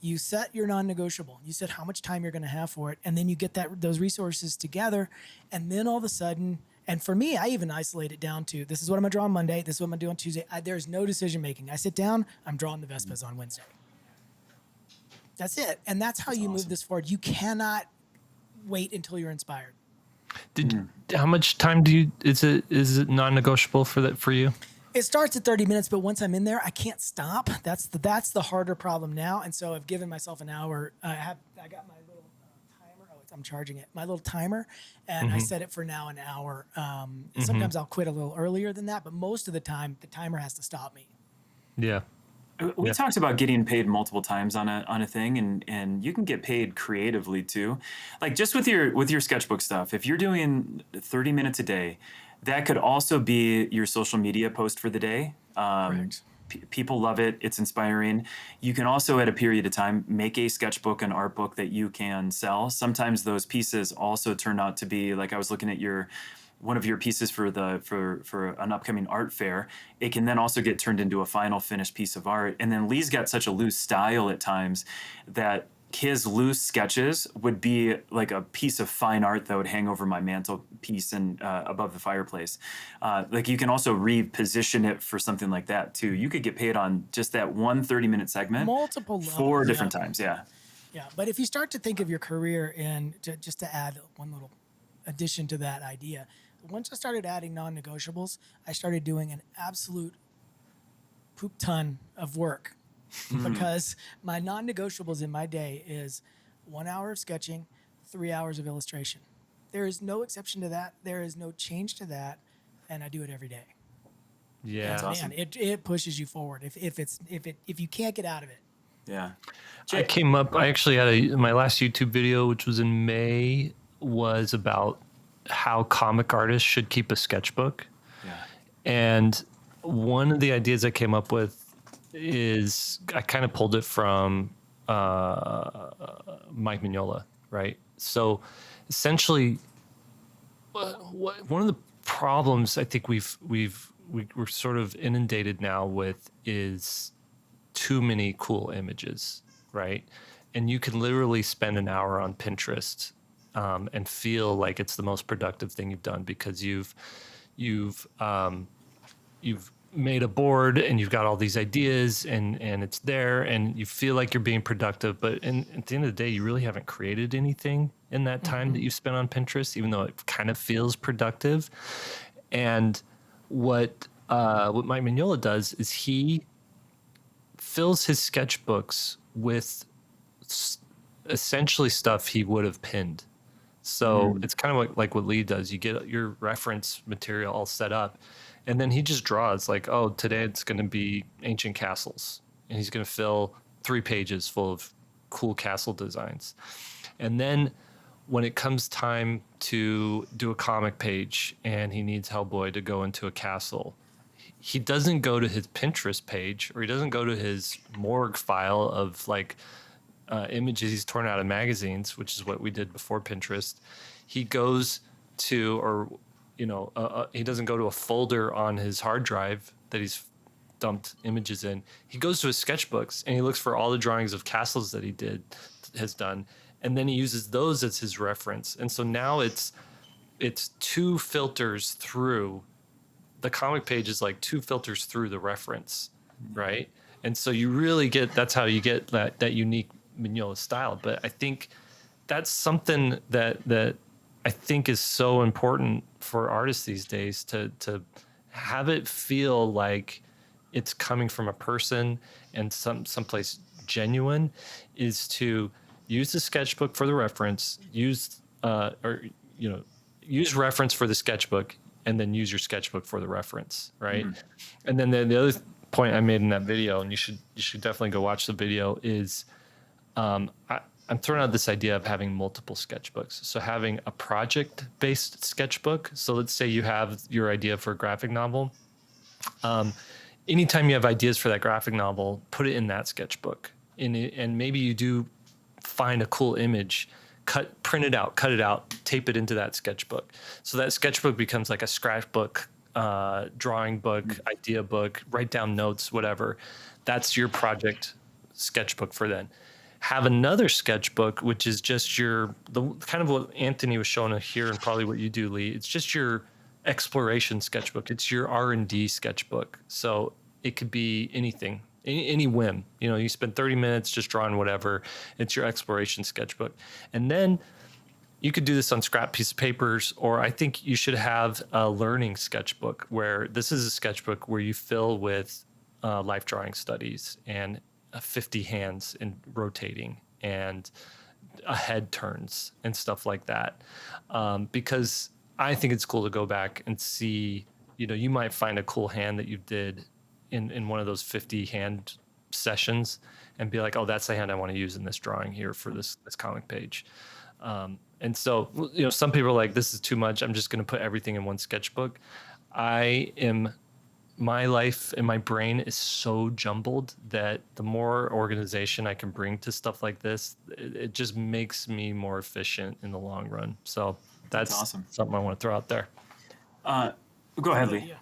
you set your non-negotiable. You set how much time you're going to have for it, and then you get those resources together, and then all of a sudden, and for me, I even isolate it down to, this is what I'm going to draw on Monday, this is what I'm going to do on Tuesday. There's no decision making. I sit down, I'm drawing the Vespas on Wednesday. That's it. And that's how you awesome. move this forward. You cannot wait until you're inspired. How much time is it non-negotiable for you? It starts at 30 minutes, but once I'm in there, I can't stop. That's the harder problem now. And so I've given myself an hour. I got my little timer. I'm charging it. My little timer, and I set it for now an hour. Sometimes I'll quit a little earlier than that, but most of the time, the timer has to stop me. Yeah. We talked about getting paid multiple times on a thing, and you can get paid creatively too. Like just with your sketchbook stuff, if you're doing 30 minutes a day, that could also be your social media post for the day. Correct. People love it. It's inspiring. You can also, at a period of time, make a sketchbook, an art book that you can sell. Sometimes those pieces also turn out to be, like I was looking at one of your pieces for an upcoming art fair. It can then also get turned into a final finished piece of art. And then Lee's got such a loose style at times that his loose sketches would be like a piece of fine art that would hang over my mantelpiece and above the fireplace. Like you can also reposition it for something like that too. You could get paid on just that one 30-minute segment. Multiple levels. 4 different times, yeah. Yeah, but if you start to think of your career just to add one little addition to that idea, once I started adding non-negotiables, I started doing an absolute poop ton of work. Because my non-negotiables in my day is 1 hour of sketching, 3 hours of illustration. There is no exception to that. There is no change to that, and I do it every day. Yeah. That's awesome. Man, it pushes you forward if you can't get out of it. Yeah. I actually had my last YouTube video, which was in May, was about how comic artists should keep a sketchbook. Yeah. And one of the ideas I came up with is I kind of pulled it from Mike Mignola, right? So essentially, one of the problems I think we're sort of inundated now with is too many cool images, right? And you can literally spend an hour on Pinterest and feel like it's the most productive thing you've done because you've made a board and you've got all these ideas and it's there and you feel like you're being productive, but at the end of the day, you really haven't created anything in that time that you've spent on Pinterest, even though it kind of feels productive. And what Mike Mignola does is he fills his sketchbooks with essentially stuff he would have pinned. So it's kind of like what Lee does. You get your reference material all set up, and then he just draws like, oh, today it's going to be ancient castles. And he's going to fill 3 pages full of cool castle designs. And then when it comes time to do a comic page and he needs Hellboy to go into a castle, he doesn't go to his Pinterest page or he doesn't go to his morgue file of like images he's torn out of magazines, which is what we did before Pinterest. He goes to, or he doesn't go to a folder on his hard drive that he's dumped images in. He goes to his sketchbooks and he looks for all the drawings of castles that has done, and then he uses those as his reference. And so now it's two filters through the comic page, is like two filters through the reference, right? And so you really that's how you get that unique Mignola style. But I think that's something that I think is so important for artists these days, to have it feel like it's coming from a person and someplace genuine, is to use the sketchbook for the reference, use reference for the sketchbook, and then use your sketchbook for the reference, right? And then the other point I made in that video, and you should definitely go watch the video, is I'm throwing out this idea of having multiple sketchbooks. So having a project-based sketchbook. So let's say you have your idea for a graphic novel. Anytime you have ideas for that graphic novel, put it in that sketchbook. And maybe you do find a cool image, print it out, cut it out, tape it into that sketchbook. So that sketchbook becomes like a scrapbook, drawing book, idea book, write down notes, whatever. That's your project sketchbook for then. Have another sketchbook, which is just the kind of what Anthony was showing here, and probably what you do, Lee. It's just your exploration sketchbook. It's your R&D sketchbook. So it could be anything, any whim. You spend 30 minutes just drawing whatever. It's your exploration sketchbook. And then you could do this on scrap piece of papers, or I think you should have a learning sketchbook, where this is a sketchbook where you fill with life drawing studies and 50 hands in rotating and head turns and stuff like that. Because I think it's cool to go back and see, you might find a cool hand that you did in one of those 50 hand sessions and be like, oh, that's the hand I want to use in this drawing here for this comic page. And so, some people are like, this is too much, I'm just going to put everything in one sketchbook. My life and my brain is so jumbled that the more organization I can bring to stuff like this, it just makes me more efficient in the long run. So that's awesome. Something I want to throw out there. Go ahead, Lee.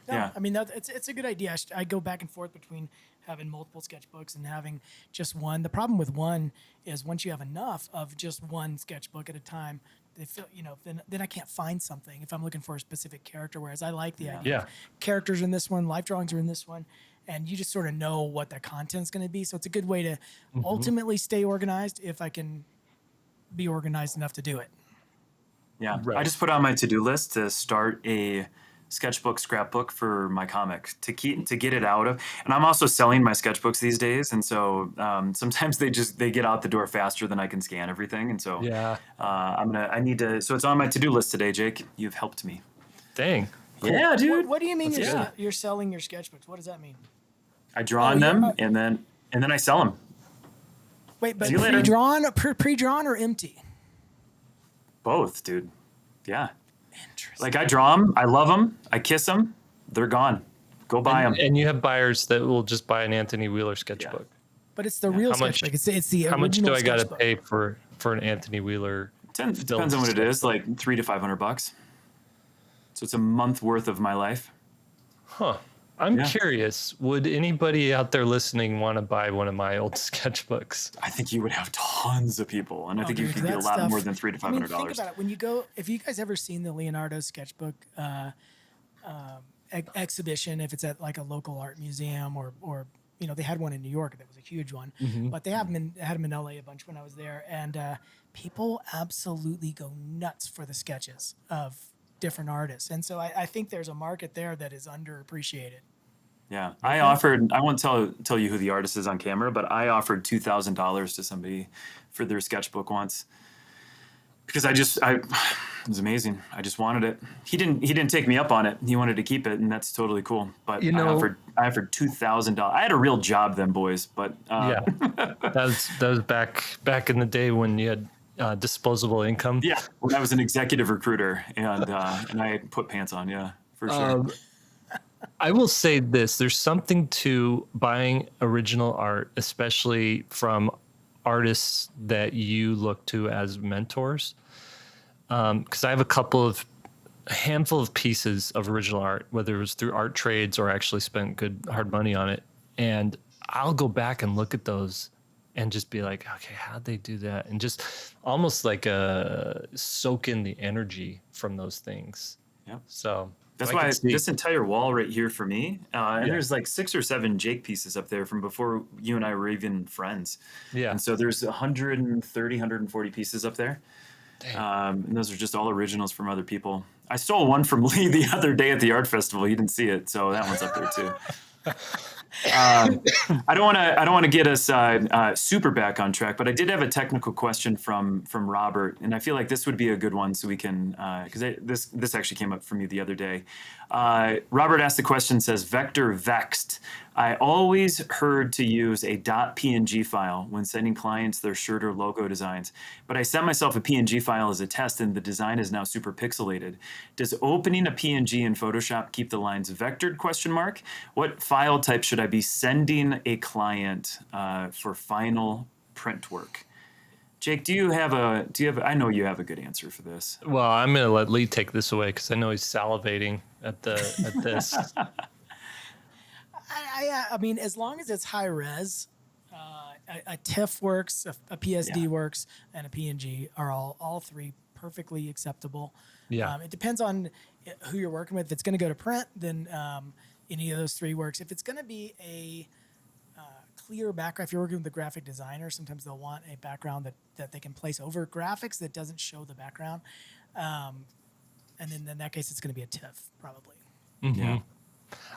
Yeah. I mean, it's a good idea. I go back and forth between having multiple sketchbooks and having just one. The problem with one is once you have enough of just one sketchbook at a time, they feel, then I can't find something if I'm looking for a specific character. Whereas I like the idea of characters in this one, life drawings are in this one, and you just sort of know what the content's going to be. So it's a good way to ultimately stay organized if I can be organized enough to do it. Yeah, right. I just put on my to-do list to start a sketchbook scrapbook for my comic to get it out of, and I'm also selling my sketchbooks these days, and so sometimes they get out the door faster than I can scan everything, and so I need to. So it's on my to-do list today, Jake. You've helped me. Dang. Cool. Yeah, dude. What do you mean you're selling your sketchbooks? What does that mean? I draw on them and then I sell them. Wait, but pre-drawn or empty? Both, dude. Yeah. Interesting. Like I draw them, I love them, I kiss them, they're gone. Go buy them. And you have buyers that will just buy an Anthony Wheeler sketchbook. Yeah. But it's the real sketchbook. It's the how much do I got to sketchbook. pay for an Anthony Wheeler? Depends on what it is, like $300 to $500. So it's a month worth of my life. Huh. I'm curious, would anybody out there listening want to buy one of my old sketchbooks? I think you would have tons of people, and I think you could get a lot more than $300 to $500. Think about it. When you go, if you guys ever seen the Leonardo sketchbook exhibition, if it's at like a local art museum or they had one in New York that was a huge one, but they had them in LA a bunch when I was there, and people absolutely go nuts for the sketches of different artists, and so I think there's a market there that is underappreciated. Yeah, I won't tell you who the artist is on camera, but I offered $2,000 to somebody for their sketchbook once because it was amazing. I just wanted it. He didn't take me up on it. He wanted to keep it, and that's totally cool. But I offered $2,000. I had a real job then, boys. But that was back in the day when you had disposable income. Yeah, when I was an executive recruiter, and I put pants on. Yeah, for sure. I will say this: there's something to buying original art, especially from artists that you look to as mentors. Because I have a couple of a handful of pieces of original art, whether it was through art trades or actually spent good hard money on it. And I'll go back and look at those and just be like, okay, how'd they do that? And just almost like soak in the energy from those things. Yep. So That's I why could see- this entire wall right here for me, and Yeah. there's like 6 or 7 Jake pieces up there from before you and I were even friends. Yeah. And so there's 130, 140 pieces up there. And those are just all originals from other people. I stole one from Lee the other day at the art festival. You didn't see it, so that one's up there too. I don't want to get us super back on track, but I did have a technical question from Robert, and I feel like this would be a good one, so we can because this actually came up from you the other day. Robert asked the question, says vector vexed. I always heard to use a .png file when sending clients their shirt or logo designs, but I sent myself a PNG file as a test, and the design is now super pixelated. Does opening a PNG in Photoshop keep the lines vectored? Question mark. What file type should I be sending a client for final print work? Jake, I know you have a good answer for this. Well, I'm going to let Lee take this away because I know he's salivating at this. I mean, as long as it's high res, a TIFF works, a PSD works, and a PNG are all three perfectly acceptable. Yeah. It depends on who you're working with. If it's going to go to print, then any of those three works. If it's going to be a clear background, if you're working with a graphic designer, sometimes they'll want a background that they can place over graphics that doesn't show the background. And then in that case, it's going to be a TIFF probably. Mm-hmm. Yeah.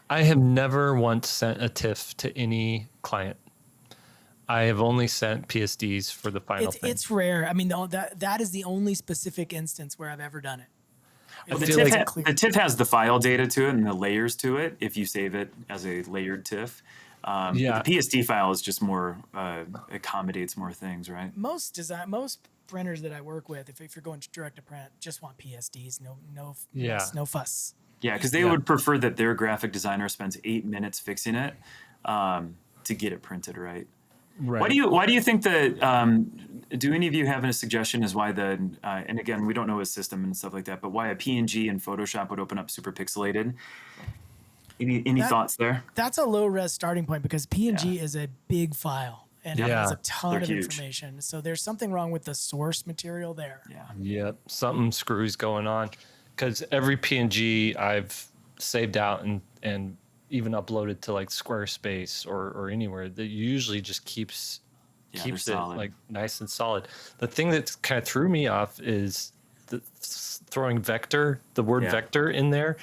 I have never once sent a TIFF to any client. I have only sent PSDs for the final thing. It's rare. I mean, that is the only specific instance where I've ever done it. The TIFF has the file data to it and the layers to it if you save it as a layered TIFF. But the PSD file is just more accommodates more things, right? Most printers that I work with, if you're going direct to print, just want PSDs. No fuss. Yeah, because they would prefer that their graphic designer spends 8 minutes fixing it to get it printed right. Right. Why do you think that? Do any of you have a suggestion as why and again, we don't know his system and stuff like that, but why a PNG in Photoshop would open up super pixelated? Any thoughts there? That's a low res starting point because PNG is a big file and it has a ton of information. So there's something wrong with the source material there. Yeah. Yep. Something screws going on because every PNG I've saved out and even uploaded to like Squarespace or anywhere that usually just keeps it like nice and solid. The thing that kind of threw me off is throwing the word vector in there.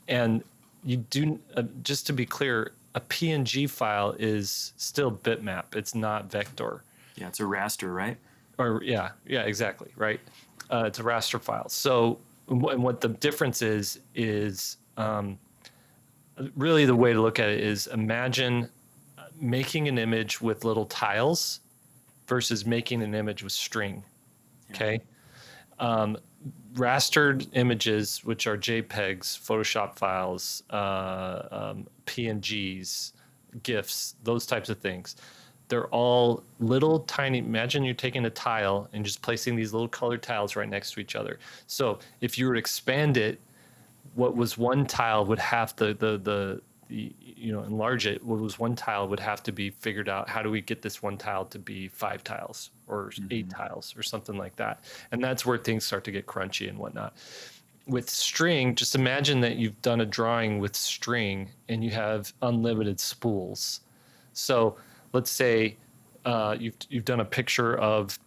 And you do, just to be clear, a PNG file is still bitmap. It's not vector. Yeah, it's a raster, right? Or yeah, exactly, right. It's a raster file. So, and what the difference is really the way to look at it is imagine making an image with little tiles versus making an image with string. Okay. Rastered images, which are JPEGs, Photoshop files, PNGs, GIFs, those types of things. They're all little tiny, imagine you're taking a tile and just placing these little colored tiles right next to each other. So if you were to expand it, what was one tile would have to enlarge it. What was one tile would have to be figured out. How do we get this one tile to be 5 tiles or 8 tiles or something like that? And that's where things start to get crunchy and whatnot. With string, just imagine that you've done a drawing with string and you have unlimited spools. So let's say you've done a picture of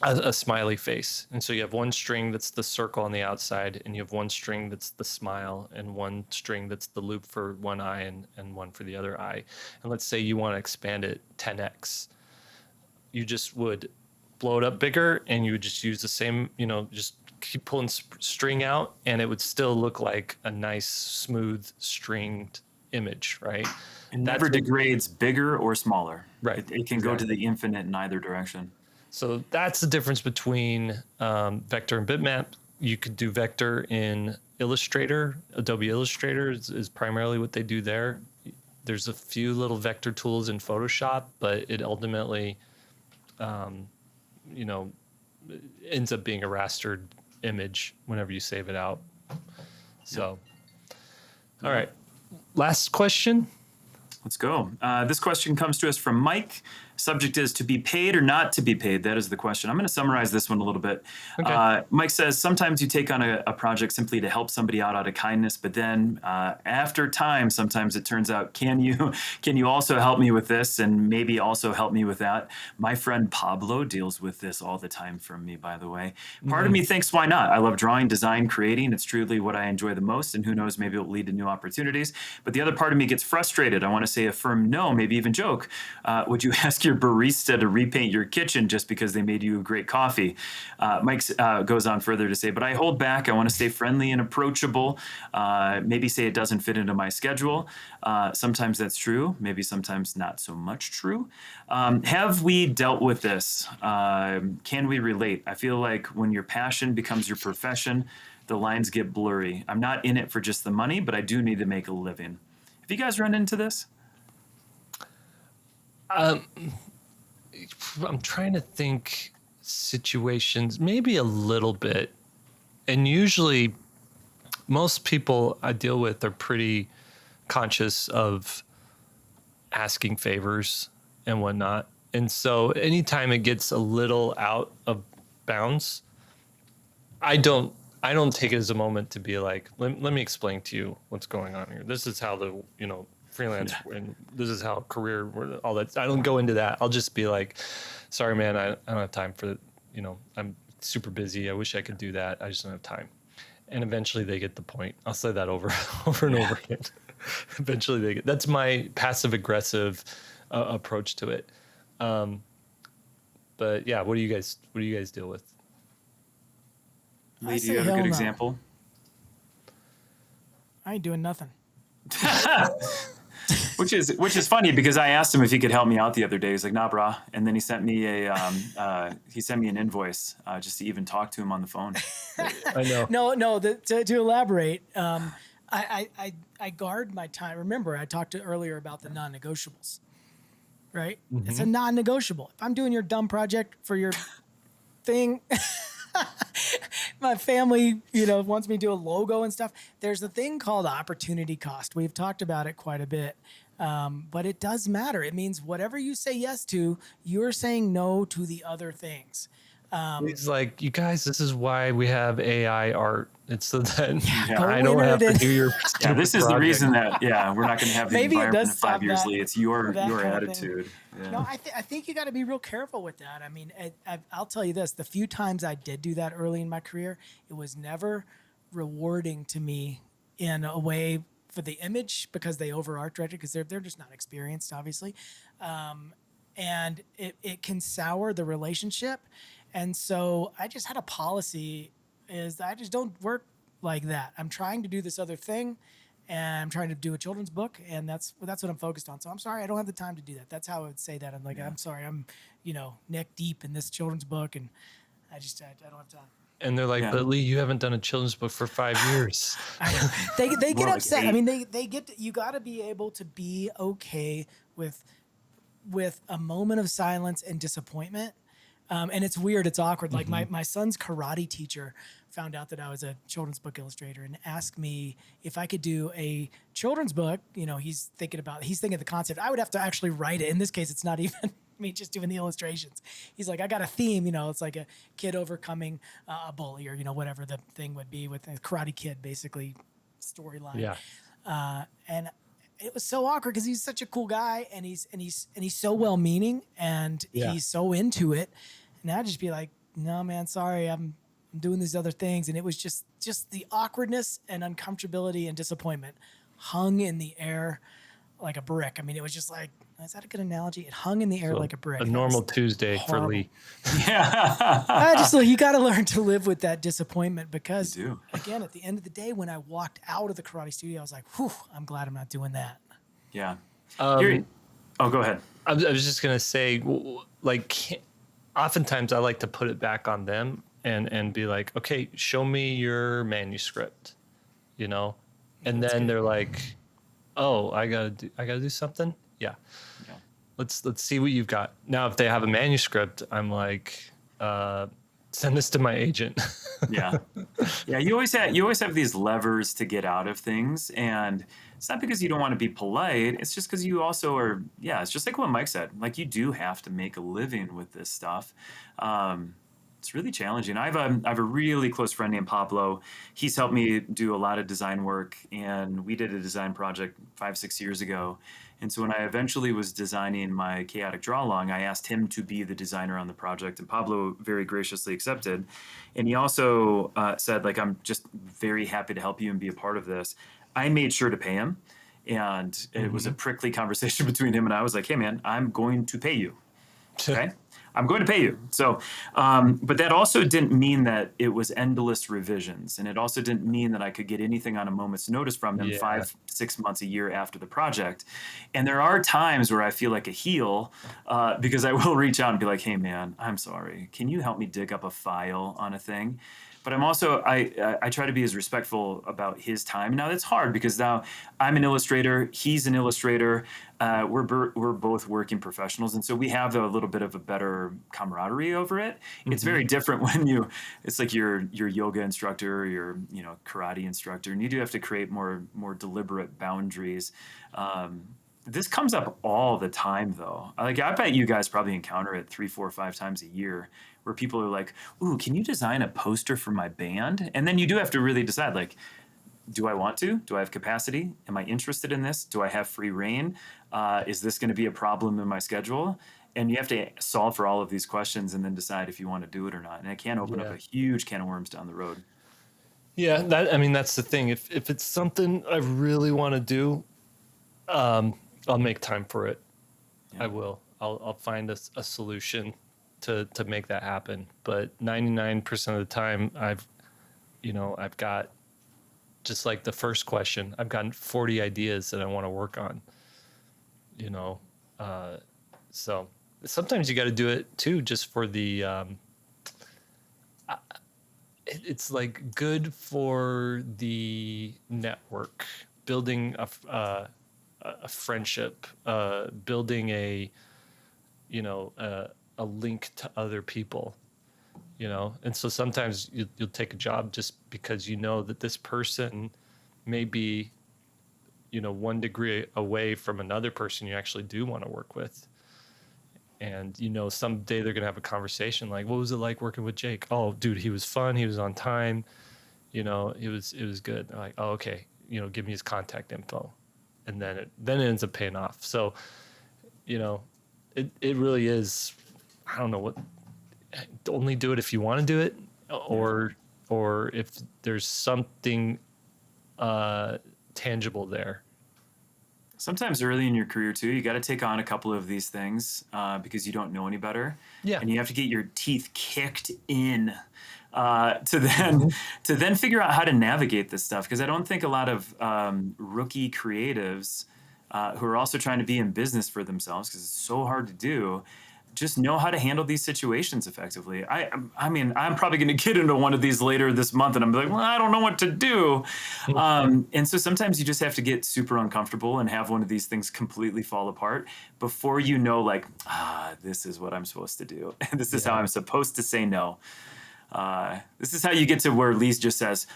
a smiley face. And so you have one string that's the circle on the outside, and you have one string that's the smile, and one string that's the loop for one eye and one for the other eye. And let's say you want to expand it 10x. You just would blow it up bigger, and you would just use the same, just keep pulling string out, and it would still look like a nice, smooth, stringed image, right? It never degrades bigger or smaller. Right. It can go to the infinite in either direction. So that's the difference between vector and bitmap. You could do vector in Illustrator. Adobe Illustrator is primarily what they do there. There's a few little vector tools in Photoshop, but it ultimately, ends up being a rastered image whenever you save it out. So, all right. Last question. Let's go. This question comes to us from Mike. Subject is to be paid or not to be paid. That is the question. I'm going to summarize this one a little bit. Okay. Mike says, sometimes you take on a project simply to help somebody out of kindness, but then after time, sometimes it turns out, can you also help me with this and maybe also help me with that? My friend Pablo deals with this all the time from me, by the way. Part of me thinks, why not? I love drawing, design, creating. It's truly what I enjoy the most, and who knows, maybe it'll lead to new opportunities. But the other part of me gets frustrated. I want to say a firm no, maybe even joke. Would you ask your barista to repaint your kitchen just because they made you a great coffee? Mike goes on further to say, but I hold back. I want to stay friendly and approachable. Maybe say it doesn't fit into my schedule. Sometimes that's true. Maybe sometimes not so much true. Have we dealt with this? Can we relate? I feel like when your passion becomes your profession, the lines get blurry. I'm not in it for just the money, but I do need to make a living. Have you guys run into this? I'm trying to think situations, maybe a little bit. And usually most people I deal with are pretty conscious of asking favors and whatnot. And so anytime it gets a little out of bounds, I don't take it as a moment to be like, let me explain to you what's going on here. This is how the, freelance and this is how career, all that. I don't go into that. I'll just be like, sorry, man, I don't have time for, I'm super busy. I wish I could do that. I just don't have time. And eventually they get the point. I'll say that over and over again. Eventually they get, that's my passive aggressive approach to it. But yeah, what do you guys deal with? Lee, do you have a good example? I ain't doing nothing. Which is funny because I asked him if he could help me out the other day. He's like, "Nah, brah," and then he sent me an invoice just to even talk to him on the phone. I know. No. To elaborate, I guard my time. Remember, I talked earlier about the non-negotiables, right? Mm-hmm. It's a non-negotiable. If I'm doing your dumb project for your thing. My family, wants me to do a logo and stuff. There's a thing called opportunity cost. We've talked about it quite a bit, but it does matter. It means whatever you say yes to, you're saying no to the other things. It's like, you guys, this is why we have AI art. It's so that I don't have to do your this is project. The reason that we're not going to have the Maybe environment in 5 years, Lee. It's your attitude. Yeah. No, I think you got to be real careful with that. I mean, I'll tell you this: the few times I did do that early in my career, it was never rewarding to me in a way for the image because they over art directed because they're just not experienced, obviously, and it can sour the relationship. And so I just had a policy is that I just don't work like that. I'm trying to do this other thing, and I'm trying to do a children's book, and that's what I'm focused on. So I'm sorry, I don't have the time to do that. That's how I would say that. I'm like, I'm sorry, I'm, neck deep in this children's book, and I don't have time. And they're like, but Lee, you haven't done a children's book for 5 years. They get upset. Like, I mean, they get, you got to be able to be okay with a moment of silence and disappointment. And it's weird. It's awkward. Like my son's karate teacher found out that I was a children's book illustrator and asked me if I could do a children's book. He's thinking of the concept. I would have to actually write it. In this case, it's not even me just doing the illustrations. He's like, I got a theme. It's like a kid overcoming a bully or, whatever the thing would be with a Karate Kid, basically storyline. Yeah. And it was so awkward because he's such a cool guy and he's so well-meaning and he's so into it. And I'd just be like, no, man, sorry, I'm doing these other things. And it was just the awkwardness and uncomfortability and disappointment hung in the air like a brick. I mean, it was just like, is that a good analogy? It hung in the air like a brick. A normal Tuesday for Lee. Yeah. You got to learn to live with that disappointment because, again, at the end of the day, when I walked out of the karate studio, I was like, whew, I'm glad I'm not doing that. Yeah. Go ahead. I was just going to say, like, oftentimes I like to put it back on them and be like, okay, show me your manuscript, and then they're like, oh, I gotta do something. Yeah. Let's see what you've got. Now, if they have a manuscript, I'm like, Send this to my agent. Yeah. Yeah. You always have these levers to get out of things. And it's not because you don't want to be polite. It's just because you also are, yeah, it's just like what Mike said. Like, you do have to make a living with this stuff. It's really challenging. I have a really close friend named Pablo. He's helped me do a lot of design work, and we did a design project 5-6 years ago. And so when I eventually was designing my chaotic draw along, I asked him to be the designer on the project, and Pablo very graciously accepted. And he also said, like, I'm just very happy to help you and be a part of this. I made sure to pay him, and it was a prickly conversation between him and I. Was like, hey man, I'm going to pay you. Okay. I'm going to pay you. So, but that also didn't mean that it was endless revisions. And it also didn't mean that I could get anything on a moment's notice from them 5-6 months, a year after the project. And there are times where I feel like a heel because I will reach out and be like, hey man, I'm sorry. Can you help me dig up a file on a thing? But I'm also, I try to be as respectful about his time. Now that's hard because now I'm an illustrator, he's an illustrator. We're both working professionals. And so we have a little bit of a better camaraderie over it. It's very different when it's like your yoga instructor, or your, karate instructor, and you do have to create more deliberate boundaries. This comes up all the time though. Like, I bet you guys probably encounter it 3, 4, 5 times a year where people are like, ooh, can you design a poster for my band? And then you do have to really decide, like, do I want to? Do I have capacity? Am I interested in this? Do I have free reign? Is this going to be a problem in my schedule? And you have to solve for all of these questions and then decide if you want to do it or not. And it can open up a huge can of worms down the road. Yeah, that's the thing. If it's something I really want to do, I'll make time for it. Yeah. I will. I'll find a solution to make that happen. But 99% of the time, I've got, just like the first question, I've gotten 40 ideas that I want to work on. So sometimes you got to do it too, just for the. It's like good for the network, building a friendship, building a link to other people, and so sometimes you'll take a job just because that this person may be 1 degree away from another person you actually do want to work with, and someday they're gonna have a conversation like, what was it like working with Jake? Oh dude, he was fun, he was on time, it was good. They're like, oh okay, give me his contact info. And then it ends up paying off. So, it really is, I don't know what, only do it if you want to do it, or if there's something tangible there. Sometimes early in your career too, you got to take on a couple of these things because you don't know any better. Yeah. And you have to get your teeth kicked in to then figure out how to navigate this stuff. Because I don't think a lot of rookie creatives who are also trying to be in business for themselves, because it's so hard to do, just know how to handle these situations effectively. I mean, I'm probably going to get into one of these later this month, and I'm like, well, I don't know what to do. And so sometimes you just have to get super uncomfortable and have one of these things completely fall apart before like, this is what I'm supposed to do. And this is how I'm supposed to say no. This is how you get to where Lise just says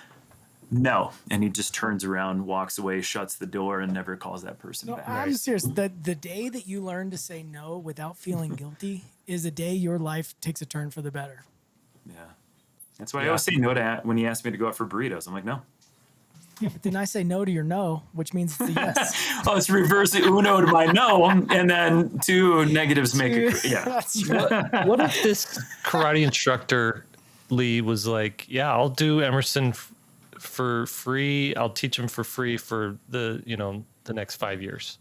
no, and he just turns around, walks away, shuts the door, and never calls that person back. I'm serious. The day that you learn to say no without feeling guilty is the day your life takes a turn for the better. Yeah. That's why I always say no to when he asked me to go out for burritos. I'm like, no. Yeah, but then I say no to your no, which means it's a yes. Oh, it's reverse uno to my no, and then 2 negatives make it. Yeah. That's right. What if this karate instructor, Lee, was like, yeah, I'll do Emerson for free. I'll teach him for free for the next 5 years.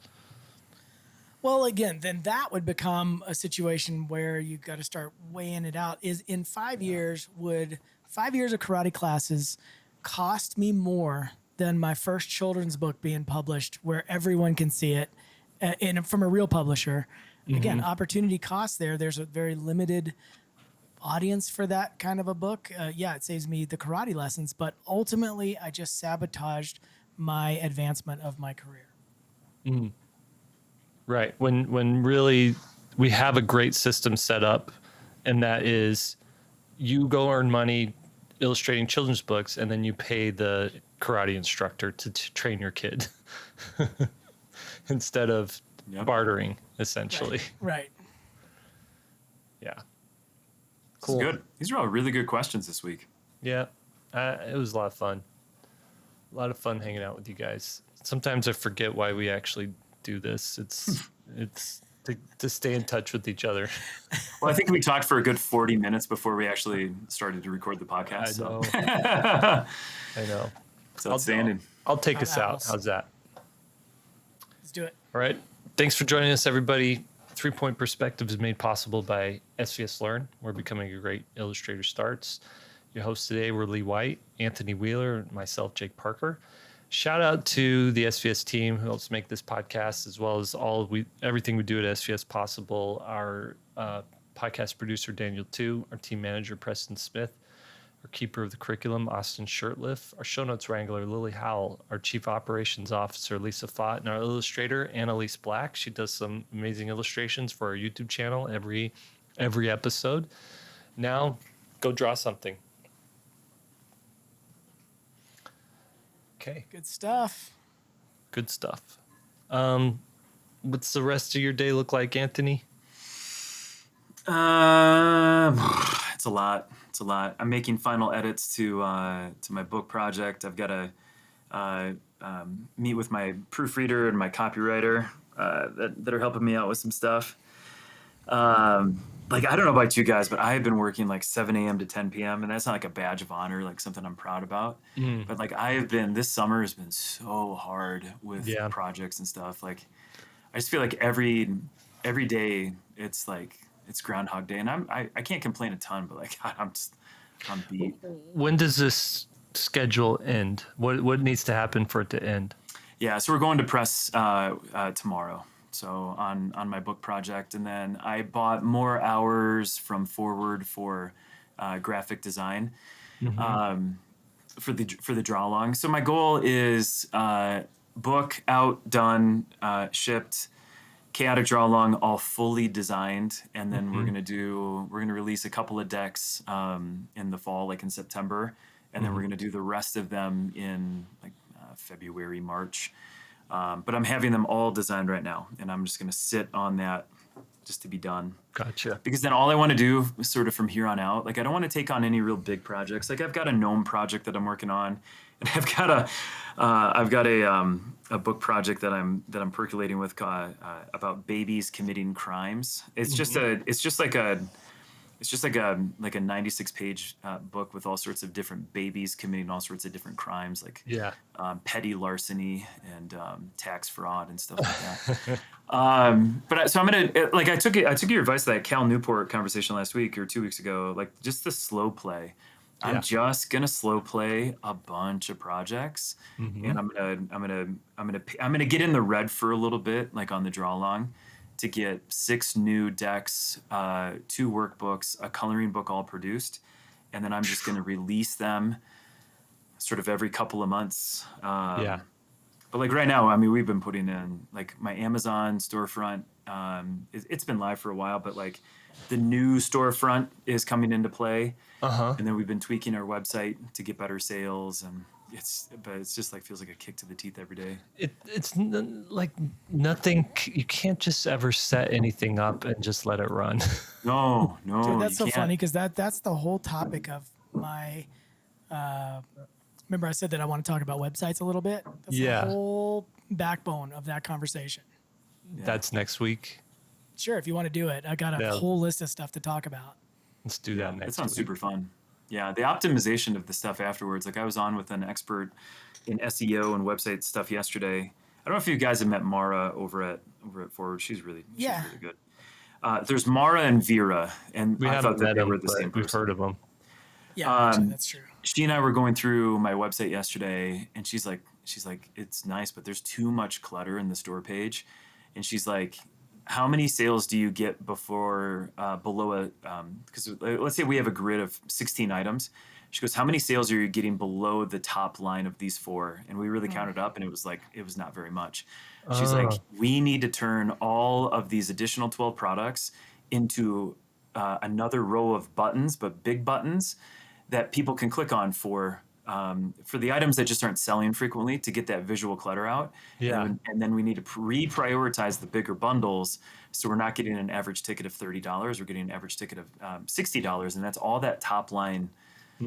Well, again, then that would become a situation where you got to start weighing it out. Is in 5 years, would 5 years of karate classes cost me more than my first children's book being published where everyone can see it and from a real publisher? Again, opportunity cost there. There's a very limited audience for that kind of a book. It saves me the karate lessons, but ultimately I just sabotaged my advancement of my career. Right. When really we have a great system set up, and that is, you go earn money illustrating children's books, and then you pay the karate instructor to train your kid instead of bartering, essentially. Right. Yeah. This Cool. is good. These are all really good questions this week. Yeah. It was a lot of fun. A lot of fun hanging out with you guys. Sometimes I forget why we actually do this. It's to stay in touch with each other. Well, I think we talked for a good 40 minutes before we actually started to record the podcast. I know. I know. It's outstanding. I'll take us out. How's that? Let's do it. All right. Thanks for joining us, everybody. 3 Point Perspective is made possible by SVSLEARN, where becoming a great illustrator starts. Your hosts today were Lee White, Anthony Wheeler, and myself, Jake Parker. Shout out to the SVS team who helps make this podcast, as well as everything we do at SVS possible. Our podcast producer, Daniel Tu, our team manager, Preston Smith, our keeper of the curriculum, Austin Shirtliff, our show notes wrangler, Lily Howell, our chief operations officer, Lisa Fott, and our illustrator, Annalise Black. She does some amazing illustrations for our YouTube channel every episode. Now, go draw something. Okay. Good stuff. Good stuff. What's the rest of your day look like, Anthony? It's a lot. It's a lot. I'm making final edits to my book project. I've got to meet with my proofreader and my copywriter that are helping me out with some stuff. Like, I don't know about you guys, but I have been working like 7 a.m. to 10 p.m. and that's not like a badge of honor, like something I'm proud about. But like this summer has been so hard with projects and stuff. Like, I just feel like every day it's Groundhog Day, and I can't complain a ton, but like I'm beat. When does this schedule end? What needs to happen for it to end? Yeah, so we're going to press tomorrow. So on my book project, and then I bought more hours from Forward for graphic design for the draw along. So my goal is book out, done, shipped, chaotic draw along, all fully designed, and then we're gonna release a couple of decks in the fall, like in September, and then we're gonna do the rest of them in like February, March. But I'm having them all designed right now, and I'm just going to sit on that just to be done. Gotcha. Because then all I want to do sort of from here on out, like I don't want to take on any real big projects. Like I've got a gnome project that I'm working on, and I've got a book project that I'm percolating with about babies committing crimes. It's just like a 96-page book with all sorts of different babies committing all sorts of different crimes, like petty larceny and tax fraud and stuff like that. So I'm gonna I took your advice to that Cal Newport conversation last week or 2 weeks ago, like just the slow play. Yeah. I'm just gonna slow play a bunch of projects, and I'm gonna get in the red for a little bit, like on the draw along, to get 6 new decks, 2 workbooks, a coloring book all produced, and then I'm just going to release them sort of every couple of months. But like right now, I mean, we've been putting in like my Amazon storefront. It's been live for a while, but like the new storefront is coming into play, and then we've been tweaking our website to get better sales, and it's just like feels like a kick to the teeth every day. It's like nothing. You can't just ever set anything up and just let it run. No. Dude, that's so funny because that's the whole topic of my. Remember, I said that I want to talk about websites a little bit. That's the whole backbone of that conversation. Yeah. That's next week. Sure, if you want to do it, I got a whole list of stuff to talk about. Let's do that next week. It sounds super fun. Yeah, the optimization of the stuff afterwards. Like I was on with an expert in SEO and website stuff yesterday. I don't know if you guys have met Mara over at Forward. She's really good. There's Mara and Vera, and I thought that they were the same person. We've heard of them. Yeah, that's true. She and I were going through my website yesterday, and she's like, it's nice, but there's too much clutter in the store page, and she's like, how many sales do you get before below a because let's say we have a grid of 16 items. She goes, how many sales are you getting below the top line of these 4? And we really counted up, and it was not very much. She's like, we need to turn all of these additional 12 products into another row of buttons, but big buttons that people can click on for the items that just aren't selling frequently to get that visual clutter out. Yeah. And then we need to reprioritize the bigger bundles. So we're not getting an average ticket of $30. We're getting an average ticket of $60. And that's all that top line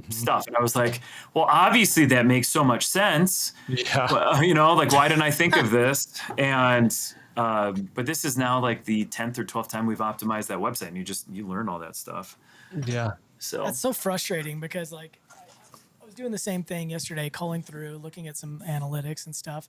stuff. And I was like, well, obviously that makes so much sense. Yeah. But, you know, like, why didn't I think of this? And, but this is now like the 10th or 12th time we've optimized that website, and you learn all that stuff. Yeah. So That's so frustrating because like I was doing the same thing yesterday, culling through, looking at some analytics and stuff.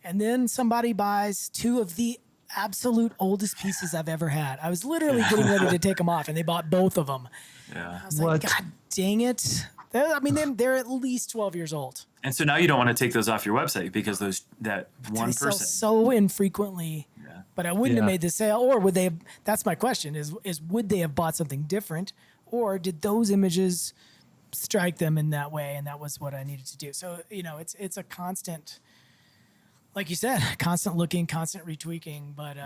And then somebody buys 2 of the absolute oldest pieces I've ever had. I was literally getting ready to take them off and they bought both of them. yeah. I was like, God dang it. They're at least 12 years old. And so now you don't want to take those off your website because that one They sell person. so infrequently. Yeah. But I wouldn't have Yeah. made the sale, or would they have, that's my question is would they have bought something different, or did those images strike them in that way? And that was what I needed to do. So, you know, it's a constant, like you said, constant looking, constant retweaking, but,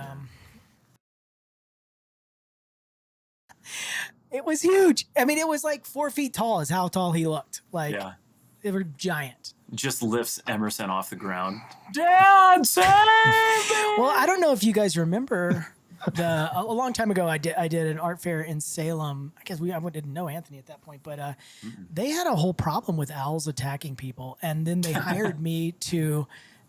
it was huge. I mean, it was like 4 feet tall is how tall he looked. Like Yeah. they were giant. Just lifts Emerson off the ground. Dad, save me! Well, I don't know if you guys remember a long time ago. I did an art fair in Salem. I guess I didn't know Anthony at that point, but they had a whole problem with owls attacking people, and then they hired me to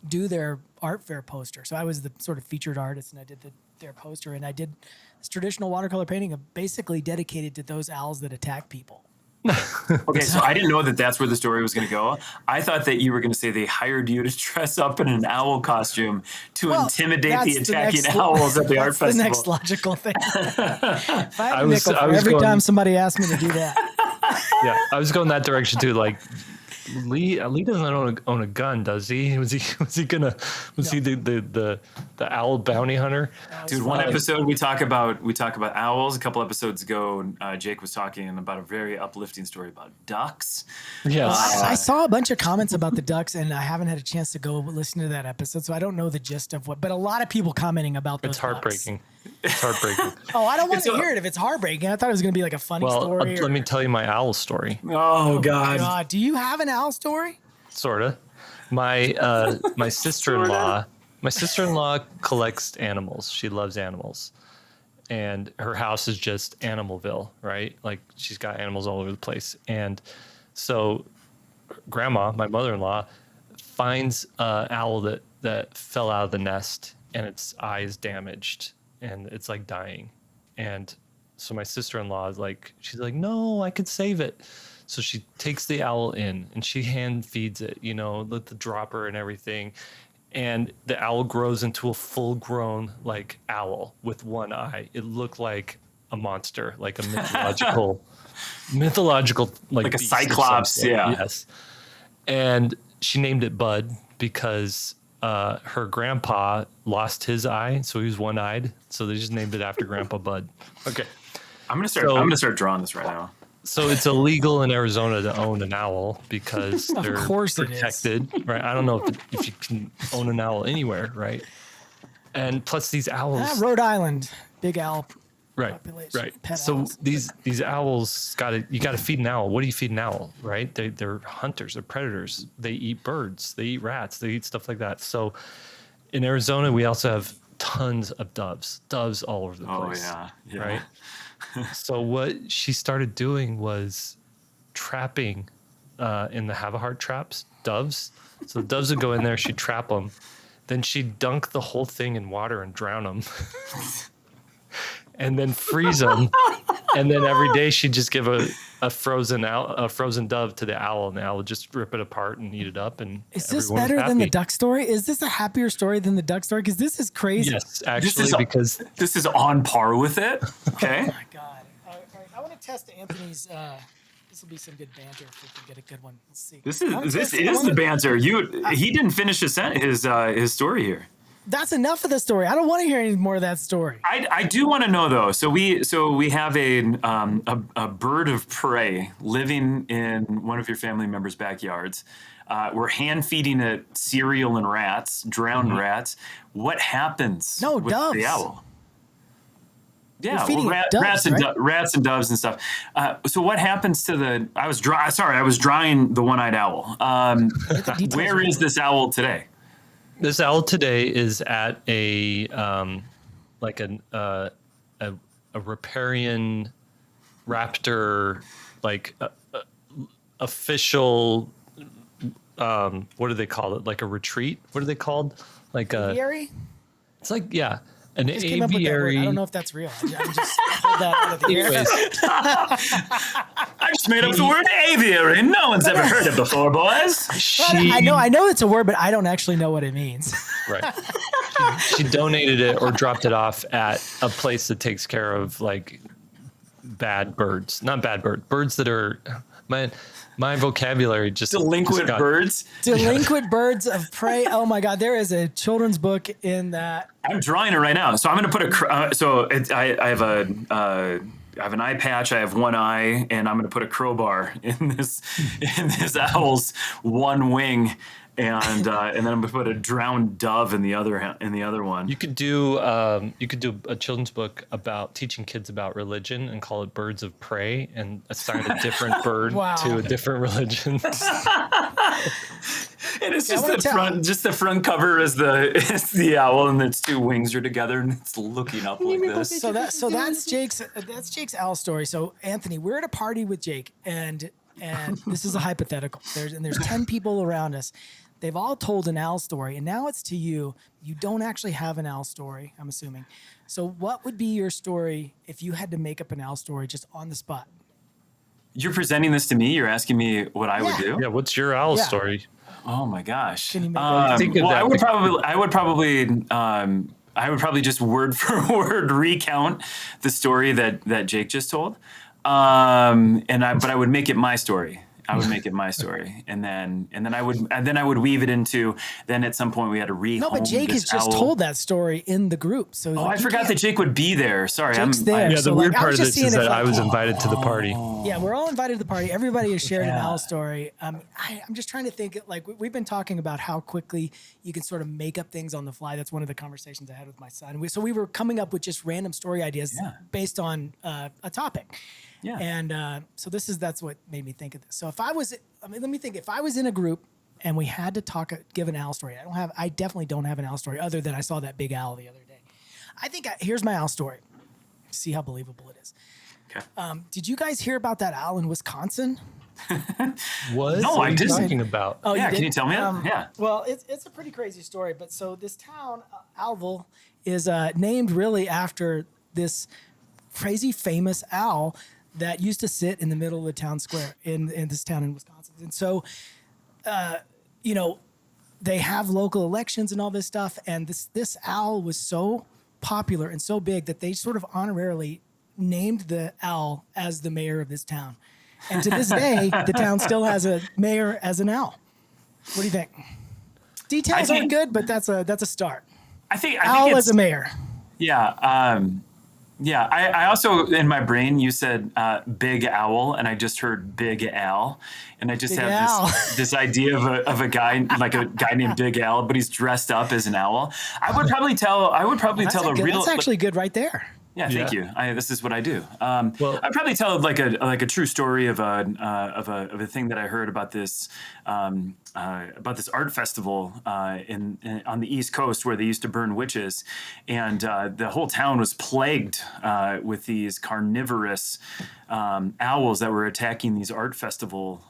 do their art fair poster. So I was the sort of featured artist, and I did their poster, and I did this traditional watercolor painting basically dedicated to those owls that attack people. Okay, so I didn't know that that's where the story was going to go. I thought that you were going to say they hired you to dress up in an owl costume to intimidate the attacking owls at the art festival. The next logical thing. If I had I a was- nickel I for was every going- time somebody asked me to do that. Yeah. I was going that direction too. Like Lee doesn't own a gun, does he? Was he the owl bounty hunter? Dude, one episode we talk about owls. A couple episodes ago, Jake was talking about a very uplifting story about ducks. Yes. I saw a bunch of comments about the ducks, and I haven't had a chance to go listen to that episode, so I don't know the gist of what. But a lot of people commenting about those It's heartbreaking. It's heartbreaking. Ducks. Oh, I don't want to hear it if it's heartbreaking. I thought it was going to be like a funny Well, story. let me tell you my owl story. Oh, God. God, do you have an owl story? Sorta. My sister-in-law collects animals. She loves animals. And her house is just Animalville, right? Like she's got animals all over the place. And so grandma, my mother-in-law, finds an owl that fell out of the nest and its eye is damaged and it's like dying. And so my sister-in-law is like, she's like, no, I could save it. So she takes the owl in and she hand feeds it, with the dropper and everything. And the owl grows into a full-grown like owl with one eye. It looked like a monster, like a mythological like a beast or cyclops. something. Yeah. Yes. And she named it Bud because her grandpa lost his eye, so he was one-eyed. So they just named it after Grandpa Bud. Okay. I'm gonna start drawing this right now. So it's illegal in Arizona to own an owl because they're course it is. protected, right? I don't know if you can own an owl anywhere, right? And plus these owls, Rhode Island, big owl right, population. right. Pet So owls. these owls you got to feed an owl. What do you feed an owl, right? They're hunters, they're predators. They eat birds, they eat rats, they eat stuff like that. So in Arizona, we also have tons of doves all over the place. Oh yeah. Right. So what she started doing was trapping in the Havahart traps, doves. So the doves would go in there, she'd trap them. Then she'd dunk the whole thing in water and drown them. And then freeze them. And then every day she'd just give a frozen dove to the owl, and the owl would just rip it apart and eat it up. And Is this everyone was better than the happy. duck story? Is this a happier story than the duck story? Because this is crazy. Yes, actually, because this is on par with it. Okay. Oh my God. All right, I want to test Anthony's. This will be some good banter if we can get a good one. Let's see. This is the banter. He didn't finish his story here. That's enough of the story. I don't want to hear any more of that story. I do want to know though. So we have a bird of prey living in one of your family members' backyards. We're hand feeding it cereal and rats, drowned rats. What happens with doves. the owl? Yeah, feeding well, it doves, rats and doves and stuff. So what happens to the? I was drawing the one-eyed owl. Where is this owl today? This owl today is at a like a riparian raptor, like official. What do they call it? Like a retreat? What are they called? Like a aviary? It's like, yeah, an I just came up with that word. aviary. I don't know if that's real. I just pulled that out of the air. Anyways, I just made up the word aviary. No one's ever heard it before, boys. I know it's a word, but I don't actually know what it means. Right. She donated it or dropped it off at a place that takes care of like bad birds, not bad birds that are my vocabulary just Delinquent birds. Delinquent birds of prey. Oh my God, there is a children's book in that. I'm drawing it right now. So I'm going to put I have an eye patch. I have one eye, and I'm going to put a crowbar in this owl's one wing, and then I'm going to put a drowned dove in the other one. You could do a children's book about teaching kids about religion and call it Birds of Prey and assign a different bird to a different religion. And it's just the front cover is the owl, and its two wings are together, and it's looking up like this. So that's Jake's owl story. So Anthony, we're at a party with Jake, and this is a hypothetical. There's 10 people around us. They've all told an owl story, and now it's to you. You don't actually have an owl story, I'm assuming. So what would be your story if you had to make up an owl story just on the spot? You're presenting this to me. You're asking me what I would do. Yeah. What's your owl story? Oh my gosh. Can you make I would probably just word for word recount the story that Jake just told. But I would make it my story. I would make it my story, and then I would weave it into. Then at some point we had to rehome. No, but Jake has just told that story in the group. So I forgot that Jake would be there. Sorry, Jake's there. Yeah, the weird part of this is that I was invited to the party. Yeah, we're all invited to the party. Everybody has shared an owl story. I'm just trying to think. Like we've been talking about how quickly you can sort of make up things on the fly. That's one of the conversations I had with my son. So we were coming up with just random story ideas based on a topic. Yeah. And so that's what made me think of this. So let me think. If I was in a group and we had to give an owl story, I definitely don't have an owl story other than I saw that big owl the other day. I think here's my owl story. See how believable it is. Okay. Did you guys hear about that owl in Wisconsin? What? No, I didn't. Talking about? Oh, yeah. Can you tell me that? Yeah. Well, it's a pretty crazy story. But so this town, Owlville, is named really after this crazy famous owl that used to sit in the middle of the town square in this town in Wisconsin. And so, they have local elections and all this stuff. And this owl was so popular and so big that they sort of honorarily named the owl as the mayor of this town. And to this day, the town still has a mayor as an owl. What do you think? Details aren't good, but that's a start. I think owl as a mayor. Yeah. Yeah, I also, in my brain, you said Big Owl, and I just heard Big Al. And I just Big have this idea of a guy, like a guy named Big Al, but he's dressed up as an owl. I would probably tell a real... That's actually good right there. Yeah, thank you. This is what I do. I'd probably tell like a true story of a thing that I heard about this art festival on the East Coast where they used to burn witches, and the whole town was plagued with these carnivorous owls that were attacking these art festival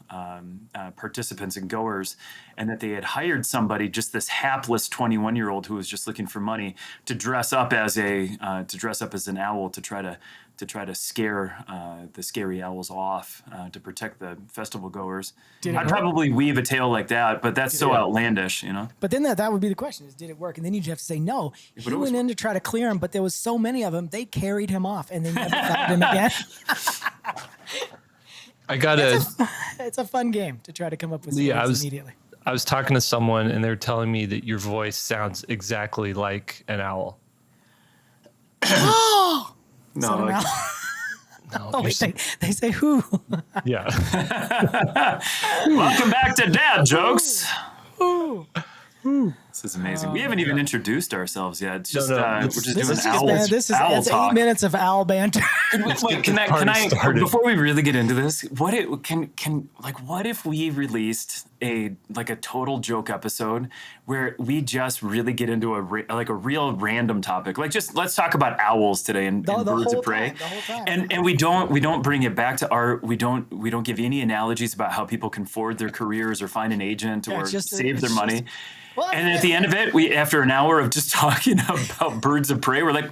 participants and goers, and that they had hired somebody, just this hapless 21-year-old who was just looking for money, to dress up as an owl to try to scare the scary owls off to protect the festival goers. I'd probably weave a tale like that, but that's so outlandish, you know. But then that would be the question: is did it work? And then you'd have to say no. He went in to try to clear him, but there was so many of them, they carried him off, and they never found him again. It's a fun game to try to come up with immediately. I was talking to someone, and they were telling me that your voice sounds exactly like an owl. Oh! No. No, Oh, wait, they say who? Yeah. Welcome back to Dad Jokes. Ooh. This is amazing. We haven't even introduced ourselves yet. It's just no, we're let's- just This doing is owl it's talk. 8 minutes of owl banter. Wait, can party I started. before we really get into this, what if we released a total joke episode where we just really get into a real random topic, like just let's talk about owls today and The birds whole of prey, time, the whole time. and we don't bring it back to art. We don't give any analogies about how people can forward their careers or find an agent or it's just- save their it's money. just- Well, And at the end of it, after an hour of just talking about birds of prey, we're like,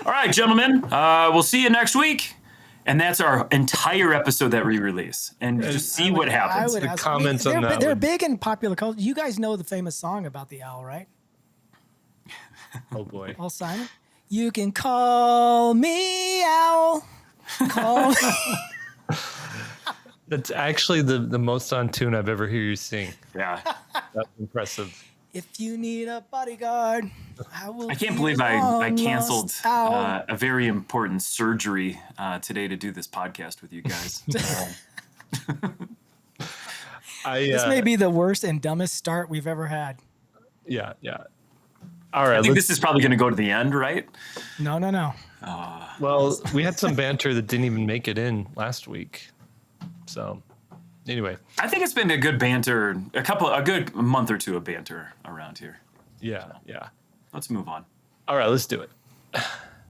all right, gentlemen, we'll see you next week. And that's our entire episode that we release. And just see what happens. The comments on that They're would- big in popular culture. You guys know the famous song about the owl, right? Oh boy. Paul Simon. You can call me owl. Call me. That's actually the most on tune I've ever heard you sing. Yeah. That's impressive. If you need a bodyguard, I can't believe I canceled a very important surgery today to do this podcast with you guys. This may be the worst and dumbest start we've ever had. Yeah. All right. I think this is probably going to go to the end, right? No. Well, we had some banter that didn't even make it in last week. So, anyway. I think it's been a good banter, a good month or two of banter around here. Yeah. Let's move on. All right, let's do it.